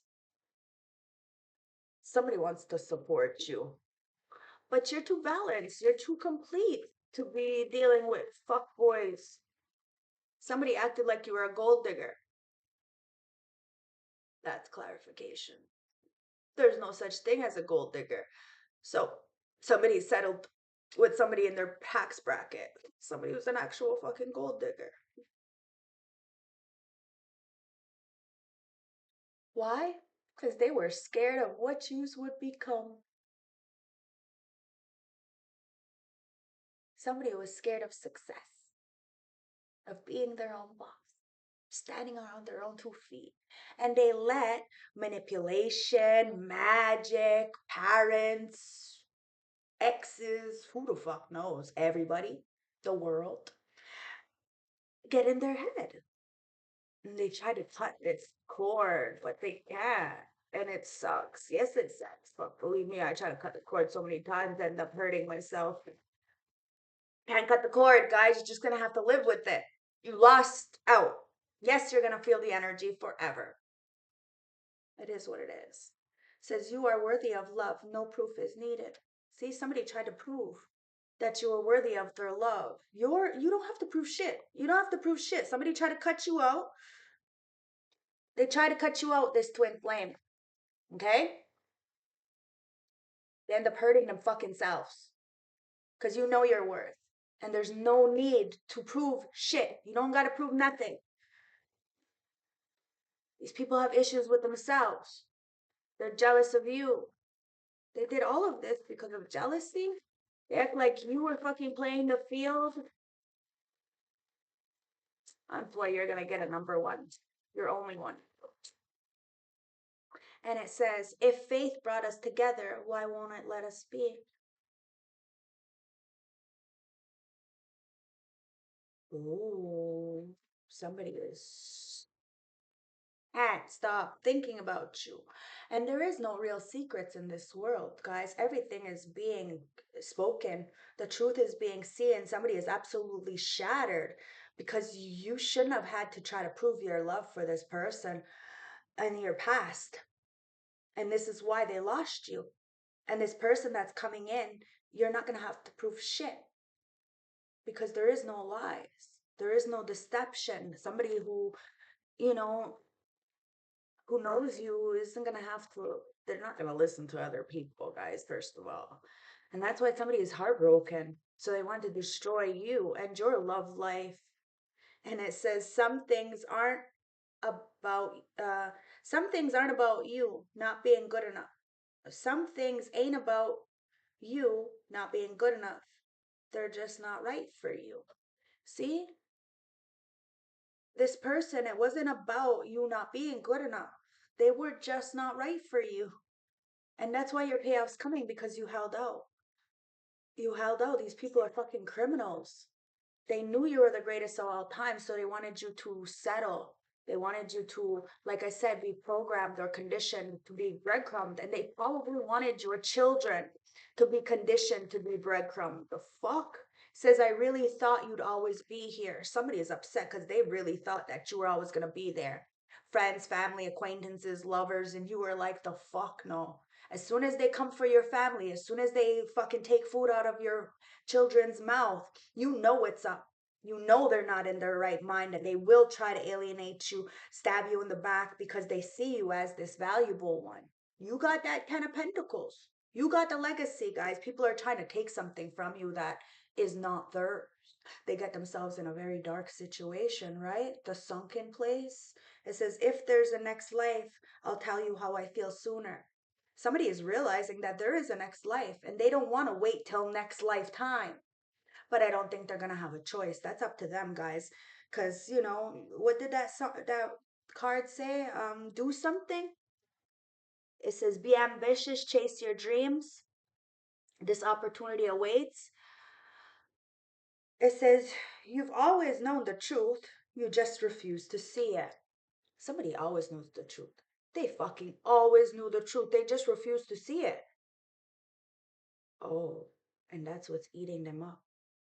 S1: Somebody wants to support you. But you're too balanced. You're too complete to be dealing with fuck boys. Somebody acted like you were a gold digger. That's clarification. There's no such thing as a gold digger. So somebody settled with somebody in their tax bracket. Somebody who's an actual fucking gold digger. Why? Because they were scared of what yous would become. Somebody who was scared of success, of being their own boss, standing on their own 2 feet. And they let manipulation, magic, parents, exes, who the fuck knows, everybody, the world, get in their head. And they try to cut this cord, but they can't. And it sucks. Yes, it sucks. But believe me, I try to cut the cord so many times, end up hurting myself. Can't cut the cord, guys. You're just gonna have to live with it. You lost out. Yes, you're gonna feel the energy forever. It is what it is. It says you are worthy of love. No proof is needed. See, somebody tried to prove that you are worthy of their love. You don't have to prove shit. You don't have to prove shit. Somebody tried to cut you out. They try to cut you out, this twin flame. Okay? They end up hurting them fucking selves. Because you know your worth. And there's no need to prove shit. You don't gotta prove nothing. These people have issues with themselves. They're jealous of you. They did all of this because of jealousy. They act like you were fucking playing the field. That's why you're gonna get a number one. You're only one. And it says, if faith brought us together, why won't it let us be? Ooh, somebody is can't stop thinking about you. And there is no real secrets in this world, guys. Everything is being spoken. The truth is being seen. Somebody is absolutely shattered because you shouldn't have had to try to prove your love for this person in your past. And this is why they lost you. And this person that's coming in, you're not going to have to prove shit because there is no lies. There is no deception. Somebody who, you know, who knows you isn't going to have to, they're not going to listen to other people, guys, first of all. And that's why somebody is heartbroken. So they want to destroy you and your love life. And it says about, some things aren't about you not being good enough. Some things ain't about you not being good enough. They're just not right for you. See, this person, it wasn't about you not being good enough. They were just not right for you. And that's why your payoff's coming because you held out. You held out. These people are fucking criminals. They knew you were the greatest of all time, so they wanted you to settle. They wanted you to, like I said, be programmed or conditioned to be breadcrumbed. And they probably wanted your children to be conditioned to be breadcrumbed. The fuck? Says, I really thought you'd always be here. Somebody is upset because they really thought that you were always going to be there. Friends, family, acquaintances, lovers, and you were like, the fuck no. As soon as they come for your family, as soon as they fucking take food out of your children's mouth, you know what's up. You know they're not in their right mind and they will try to alienate you, stab you in the back because they see you as this valuable one. You got that 10 of Pentacles. You got the legacy, guys. People are trying to take something from you that is not theirs. They get themselves in a very dark situation, right? The sunken place. It says, if there's a next life, I'll tell you how I feel sooner. Somebody is realizing that there is a next life and they don't want to wait till next lifetime. But I don't think they're gonna have a choice. That's up to them, guys. Cause you know what did that card say? Do something. It says be ambitious, chase your dreams. This opportunity awaits. It says you've always known the truth. You just refuse to see it. Somebody always knows the truth. They fucking always knew the truth. They just refuse to see it. Oh, and that's what's eating them up.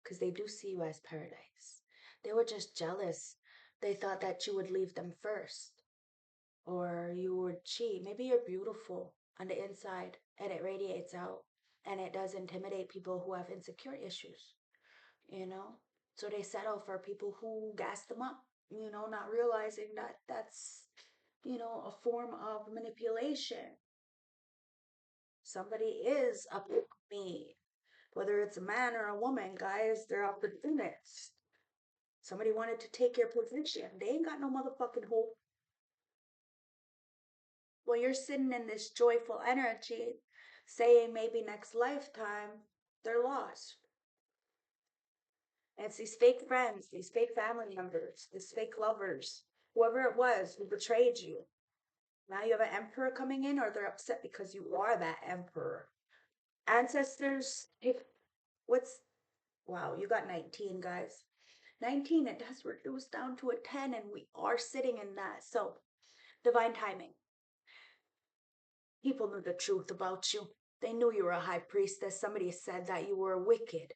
S1: Because they do see you as paradise. They were just jealous. They thought that you would leave them first or you would cheat. Maybe you're beautiful on the inside and it radiates out and it does intimidate people who have insecure issues, you know? So they settle for people who gas them up, not realizing that that's, a form of manipulation. Somebody is up with me. Whether it's a man or a woman, guys, they're opportunists. Somebody wanted to take your position. They ain't got no motherfucking hope. Well, you're sitting in this joyful energy, saying maybe next lifetime, they're lost. And it's these fake friends, these fake family members, these fake lovers, whoever it was who betrayed you. Now you have an emperor coming in, or they're upset because you are that emperor. Ancestors, what's, wow, you got 19, guys. 19, it does reduce down to a 10, and we are sitting in that. So, divine timing. People knew the truth about you. They knew you were a high priestess. Somebody said that you were wicked.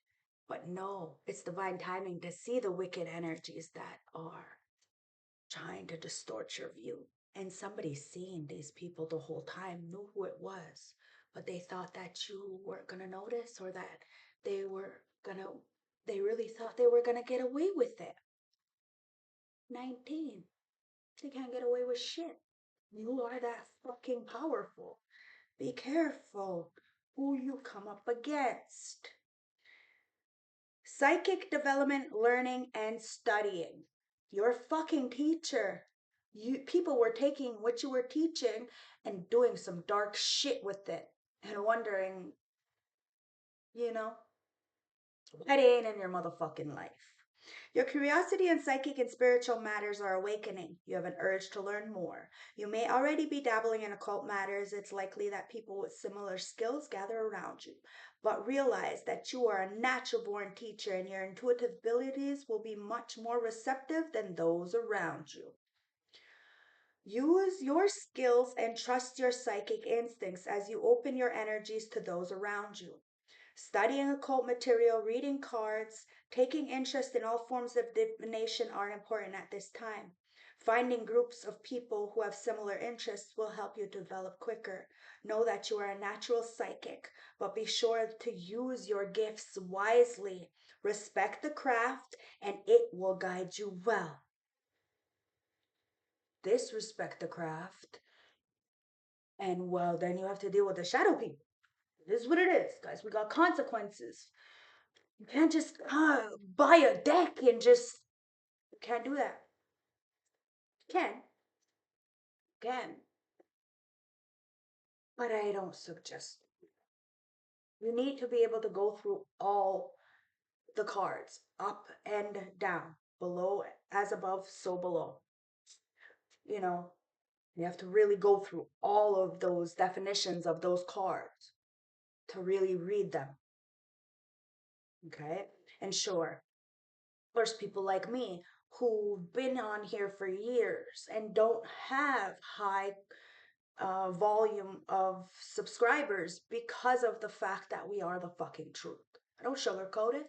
S1: But no, it's divine timing to see the wicked energies that are trying to distort your view. And somebody seeing these people the whole time knew who it was. But they thought that you weren't going to notice or that they were going to, they really thought they were going to get away with it. 19. They can't get away with shit. You are that fucking powerful. Be careful who you come up against. Psychic development, learning, and studying. Your fucking teacher. People were taking what you were teaching and doing some dark shit with it and wondering, you know. That ain't in your motherfucking life. Your curiosity in psychic and spiritual matters are awakening. You have an urge to learn more. You may already be dabbling in occult matters. It's likely that people with similar skills gather around you. But realize that you are a natural born teacher and your intuitive abilities will be much more receptive than those around you. Use your skills and trust your psychic instincts as you open your energies to those around you. Studying occult material, reading cards, taking interest in all forms of divination are important at this time. Finding groups of people who have similar interests will help you develop quicker. Know that you are a natural psychic, but be sure to use your gifts wisely. Respect the craft, and it will guide you well. Disrespect the craft, and well, then you have to deal with the shadow people. This is what it is, guys. We got consequences. You can't just buy a deck and just. You can't do that. You can, but I don't suggest. You need to be able to go through all the cards, up and down, below as above, so below. You know, you have to really go through all of those definitions of those cards to really read them. Okay, and sure, there's people like me who've been on here for years and don't have high volume of subscribers because of the fact that we are the fucking truth. I don't sugarcoat it.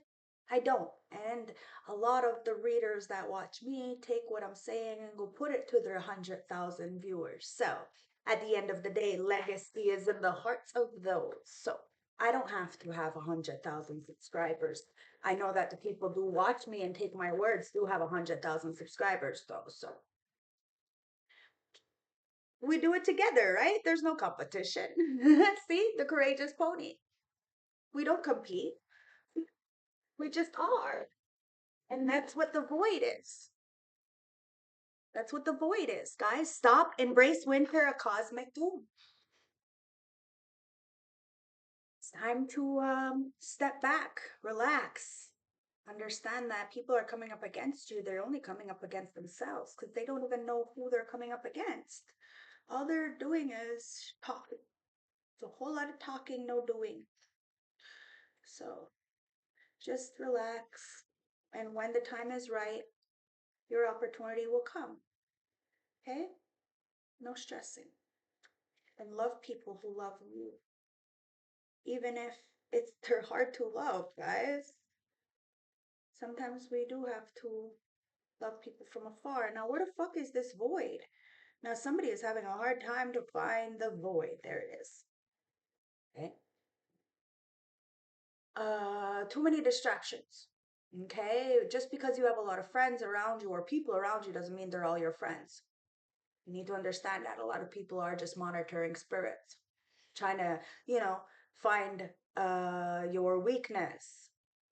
S1: I don't. And a lot of the readers that watch me take what I'm saying and go put it to their 100,000 viewers. So at the end of the day, legacy is in the hearts of those. So I don't have to have 100,000 subscribers. I know that the people who watch me and take my words do have 100,000 subscribers though. So we do it together, right? There's no competition. See, the courageous pony. We don't compete. We just are. And that's what the void is. That's what the void is, guys. Stop, embrace winter, a cosmic doom. It's time to step back, relax. Understand that people are coming up against you. They're only coming up against themselves because they don't even know who they're coming up against. All they're doing is talking. It's a whole lot of talking, no doing. So just relax. And when the time is right, your opportunity will come. Okay? No stressing. And love people who love you. Even if they're hard to love, guys. Sometimes we do have to love people from afar. Now, where the fuck is this void? Now, somebody is having a hard time to find the void. There it is. Okay? Too many distractions. Okay? Just because you have a lot of friends around you or people around you doesn't mean they're all your friends. You need to understand that a lot of people are just monitoring spirits, trying to, find your weakness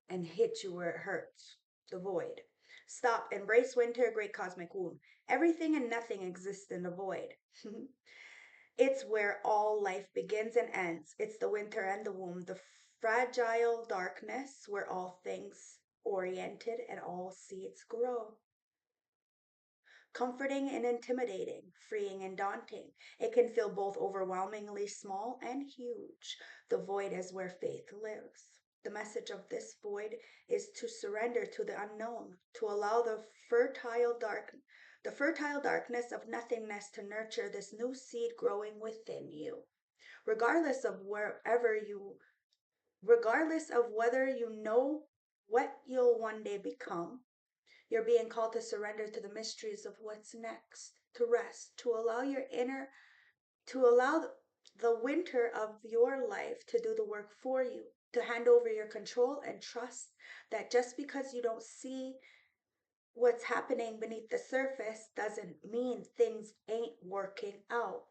S1: and hit you where it hurts. The void. Stop. Embrace winter, great cosmic womb. Everything and nothing exists in the void. It's where all life begins and ends. It's the winter and the womb, the fragile darkness where all things oriented and all seeds grow. Comforting and intimidating, freeing and daunting. It can feel both overwhelmingly small and huge. The void is where faith lives. The message of this void is to surrender to the unknown, to allow the fertile darkness of nothingness to nurture this new seed growing within you. Regardless of regardless of whether you know what you'll one day become, you're being called to surrender to the mysteries of what's next, to rest, to allow the winter of your life to do the work for you, to hand over your control and trust that just because you don't see what's happening beneath the surface doesn't mean things ain't working out.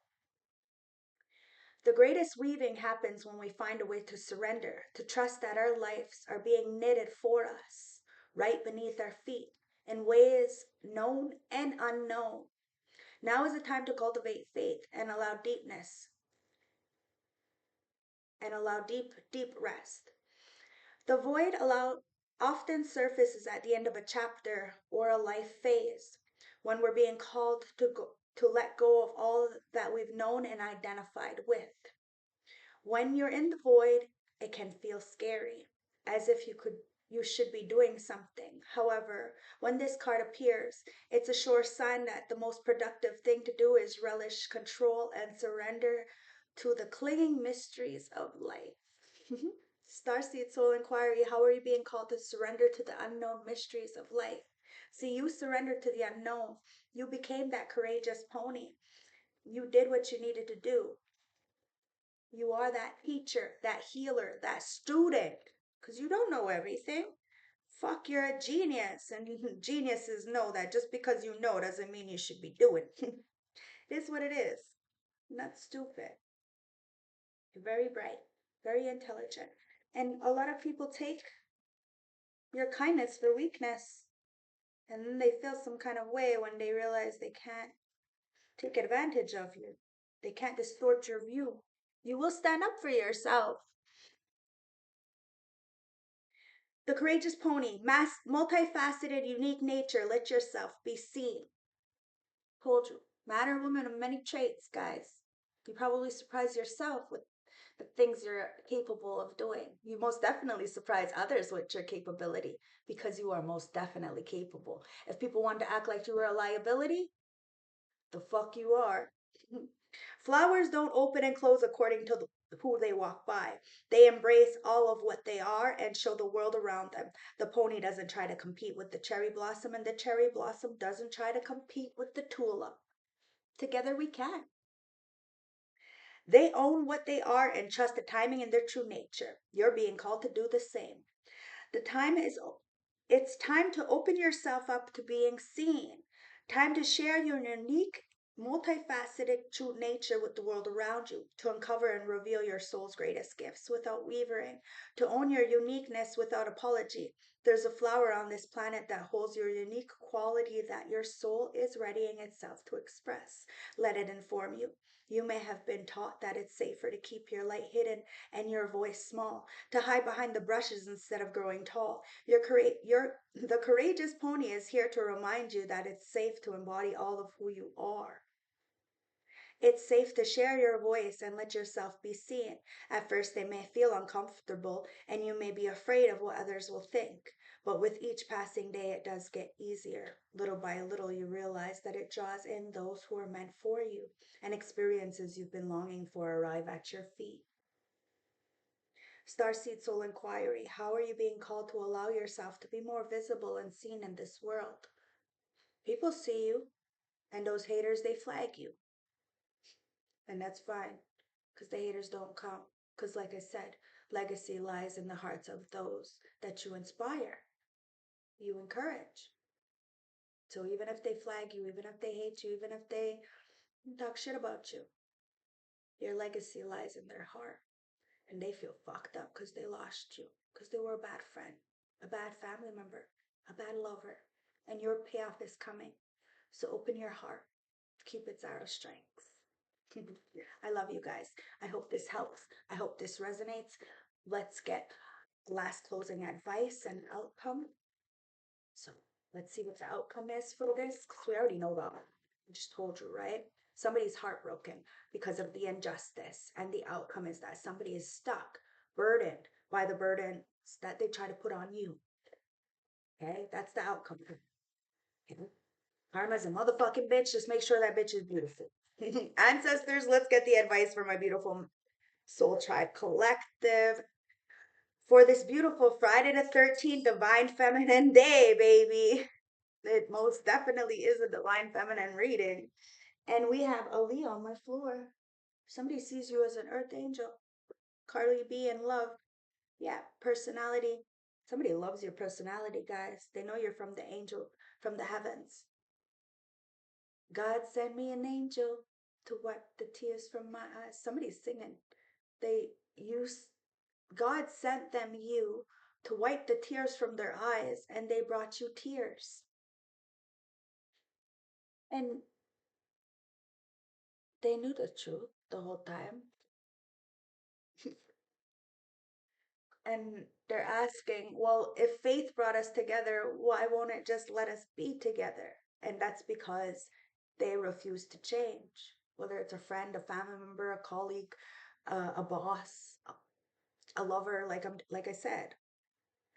S1: The greatest weaving happens when we find a way to surrender, to trust that our lives are being knitted for us, right beneath our feet, in ways known and unknown. Now is the time to cultivate faith and allow deepness and allow deep, deep rest. The void often surfaces at the end of a chapter or a life phase when we're being called to let go of all that we've known and identified with. When you're in the void, it can feel scary, as if you should be doing something. However, when this card appears, it's a sure sign that the most productive thing to do is relish control and surrender to the clinging mysteries of life. Starseed Soul Inquiry, how are you being called to surrender to the unknown mysteries of life? See, you surrendered to the unknown. You became that courageous pony. You did what you needed to do. You are that teacher, that healer, that student, because you don't know everything. Fuck, you're a genius. And geniuses know that just because you know doesn't mean you should be doing. It is what it is. Not stupid. You're very bright, very intelligent. And a lot of people take your kindness for weakness. And then they feel some kind of way when they realize they can't take advantage of you. They can't distort your view. You will stand up for yourself. The courageous pony, multifaceted, unique nature, let yourself be seen. Told you. Man or woman of many traits, guys. You probably surprise yourself with the things you're capable of doing. You most definitely surprise others with your capability because you are most definitely capable. If people want to act like you were a liability, the fuck you are. Flowers don't open and close according to who they walk by. They embrace all of what they are and show the world around them. The pony doesn't try to compete with the cherry blossom, and the cherry blossom doesn't try to compete with the tulip. Together we can. They own what they are and trust the timing in their true nature. You're being called to do the same. The time is it's time to open yourself up to being seen. Time to share your unique, multifaceted true nature with the world around you, to uncover and reveal your soul's greatest gifts without wavering, to own your uniqueness without apology. There's a flower on this planet that holds your unique quality that your soul is readying itself to express. Let it inform you. You may have been taught that it's safer to keep your light hidden and your voice small, to hide behind the brushes instead of growing tall. The courageous pony is here to remind you that it's safe to embody all of who you are. It's safe to share your voice and let yourself be seen. At first, they may feel uncomfortable and you may be afraid of what others will think. But with each passing day, it does get easier. Little by little, you realize that it draws in those who are meant for you, and experiences you've been longing for arrive at your feet. Starseed Soul Inquiry, how are you being called to allow yourself to be more visible and seen in this world? People see you, and those haters, they flag you. And that's fine, because the haters don't count. Because, like I said, legacy lies in the hearts of those that you inspire, you encourage. So even if they flag you, even if they hate you, even if they talk shit about you, your legacy lies in their heart. And they feel fucked up because they lost you, because they were a bad friend, a bad family member, a bad lover. And your payoff is coming. So open your heart, keep its arrow strength. I love you guys. I hope this helps. I hope this resonates. Let's get last closing advice and outcome. So let's see what the outcome is for this, because we already know that. I just told you, right? Somebody's heartbroken because of the injustice, and the outcome is that somebody is stuck, burdened by the burdens that they try to put on you. Okay, that's the outcome. Okay? Karma's a motherfucking bitch. Just make sure that bitch is beautiful. Ancestors, let's get the advice from my beautiful Soul Tribe Collective for this beautiful Friday the 13th Divine Feminine Day, baby. It most definitely is a Divine Feminine reading. And we have Ali on my floor. Somebody sees you as an Earth Angel. Carly B in love. Yeah, personality. Somebody loves your personality, guys. They know you're from the angel, from the heavens. God send me an angel to wipe the tears from my eyes. Somebody's singing. They use God sent them you to wipe the tears from their eyes, and they brought you tears. And they knew the truth the whole time. And they're asking, well, if faith brought us together, why won't it just let us be together? And that's because they refuse to change. Whether it's a friend, a family member, a colleague, a boss, a lover, like I said,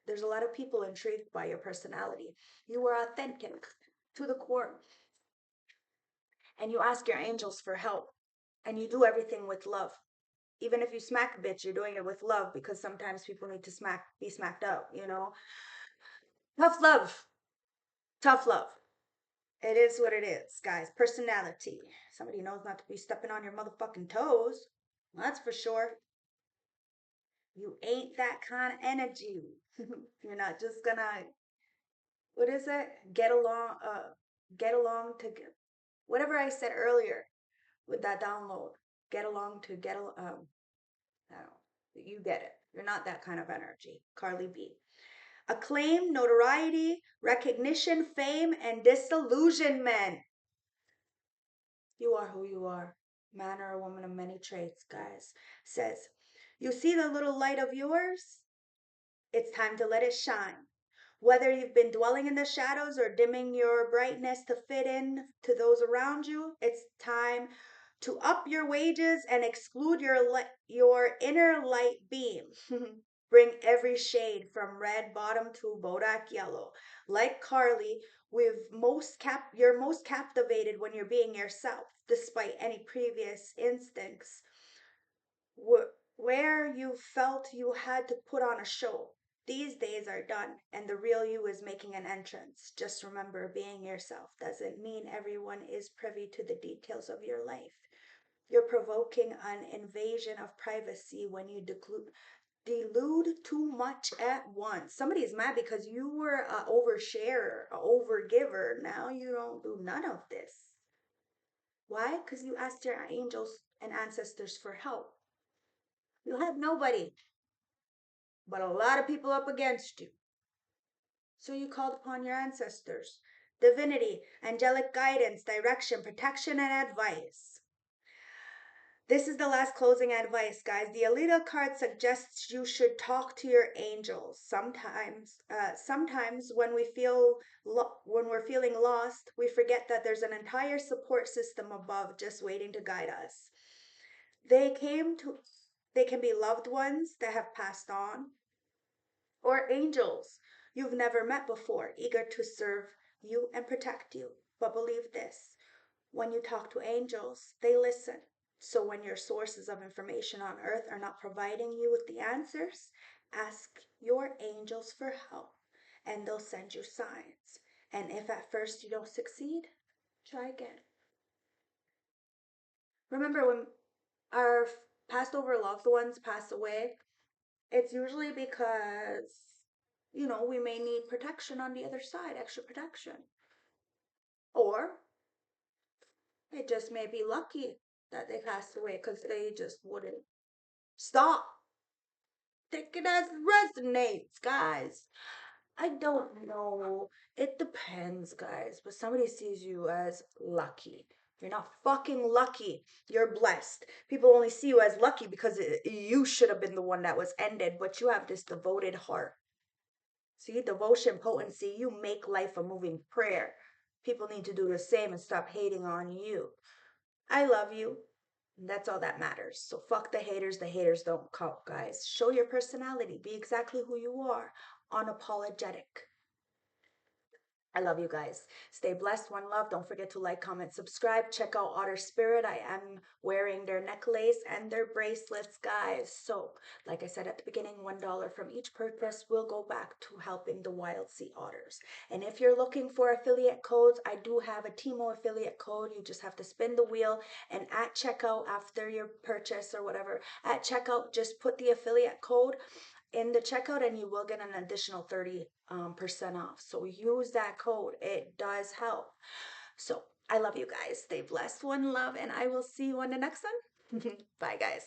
S1: there's a lot of people intrigued by your personality. You are authentic to the core, and you ask your angels for help, and you do everything with love. Even if you smack a bitch, you're doing it with love because sometimes people need to be smacked out, you know? Tough love. Tough love. It is what it is, guys. Personality. Somebody knows not to be stepping on your motherfucking toes. That's for sure. You ain't that kind of energy. You're not just gonna, what is it? Get along to get, whatever I said earlier with that download. Get along to get, I don't know. You get it. You're not that kind of energy. Carly B. Acclaim, notoriety, recognition, fame, and disillusionment. You are who you are. Man or a woman of many traits, guys. Says, you see the little light of yours? It's time to let it shine. Whether you've been dwelling in the shadows or dimming your brightness to fit in to those around you, it's time to up your wages and exclude your inner light beam. Bring every shade from red bottom to Bodak yellow. Like Carly, you're most captivated when you're being yourself, despite any previous instincts where you felt you had to put on a show. These days are done, and the real you is making an entrance. Just remember, being yourself doesn't mean everyone is privy to the details of your life. You're provoking an invasion of privacy when you delude too much at once. Somebody's mad because you were a oversharer, a overgiver. Now you don't do none of this. Why? Because you asked your angels and ancestors for help. You have nobody but a lot of people up against you. So you called upon your ancestors, divinity, angelic guidance, direction, protection, and advice. This is the last closing advice, guys. The Alita card suggests you should talk to your angels. Sometimes when when we're feeling lost, we forget that there's an entire support system above just waiting to guide us. They came to they can be loved ones that have passed on, or angels you've never met before, eager to serve you and protect you. But believe this, when you talk to angels, they listen. So when your sources of information on earth are not providing you with the answers, ask your angels for help and they'll send you signs. And if at first you don't succeed, try again. Remember, when our passed over loved ones pass away, it's usually because, we may need protection on the other side, extra protection. Or it just may be lucky that they passed away because they just wouldn't stop. Take it as resonates, guys. I don't know. It depends, guys. But somebody sees you as lucky. You're not fucking lucky. You're blessed. People only see you as lucky because you should have been the one that was ended, but you have this devoted heart. See, devotion, potency, you make life a moving prayer. People need to do the same and stop hating on you. I love you. That's all that matters. So fuck the haters. The haters don't count, guys. Show your personality. Be exactly who you are. Unapologetic. I love you guys. Stay blessed. One love. Don't forget to like, comment, subscribe. Check out Otter Spirit. I am wearing their necklace and their bracelets, guys. So, like I said at the beginning, $1 from each purchase will go back to helping the wild sea otters. And if you're looking for affiliate codes, I do have a Timo affiliate code. You just have to spin the wheel, and at checkout, after your purchase or whatever, at checkout, just put the affiliate code in the checkout and you will get an additional 30% off. So use that code. It does help. So I love you guys. Stay blessed. One love, and I will see you on the next one. Bye, guys.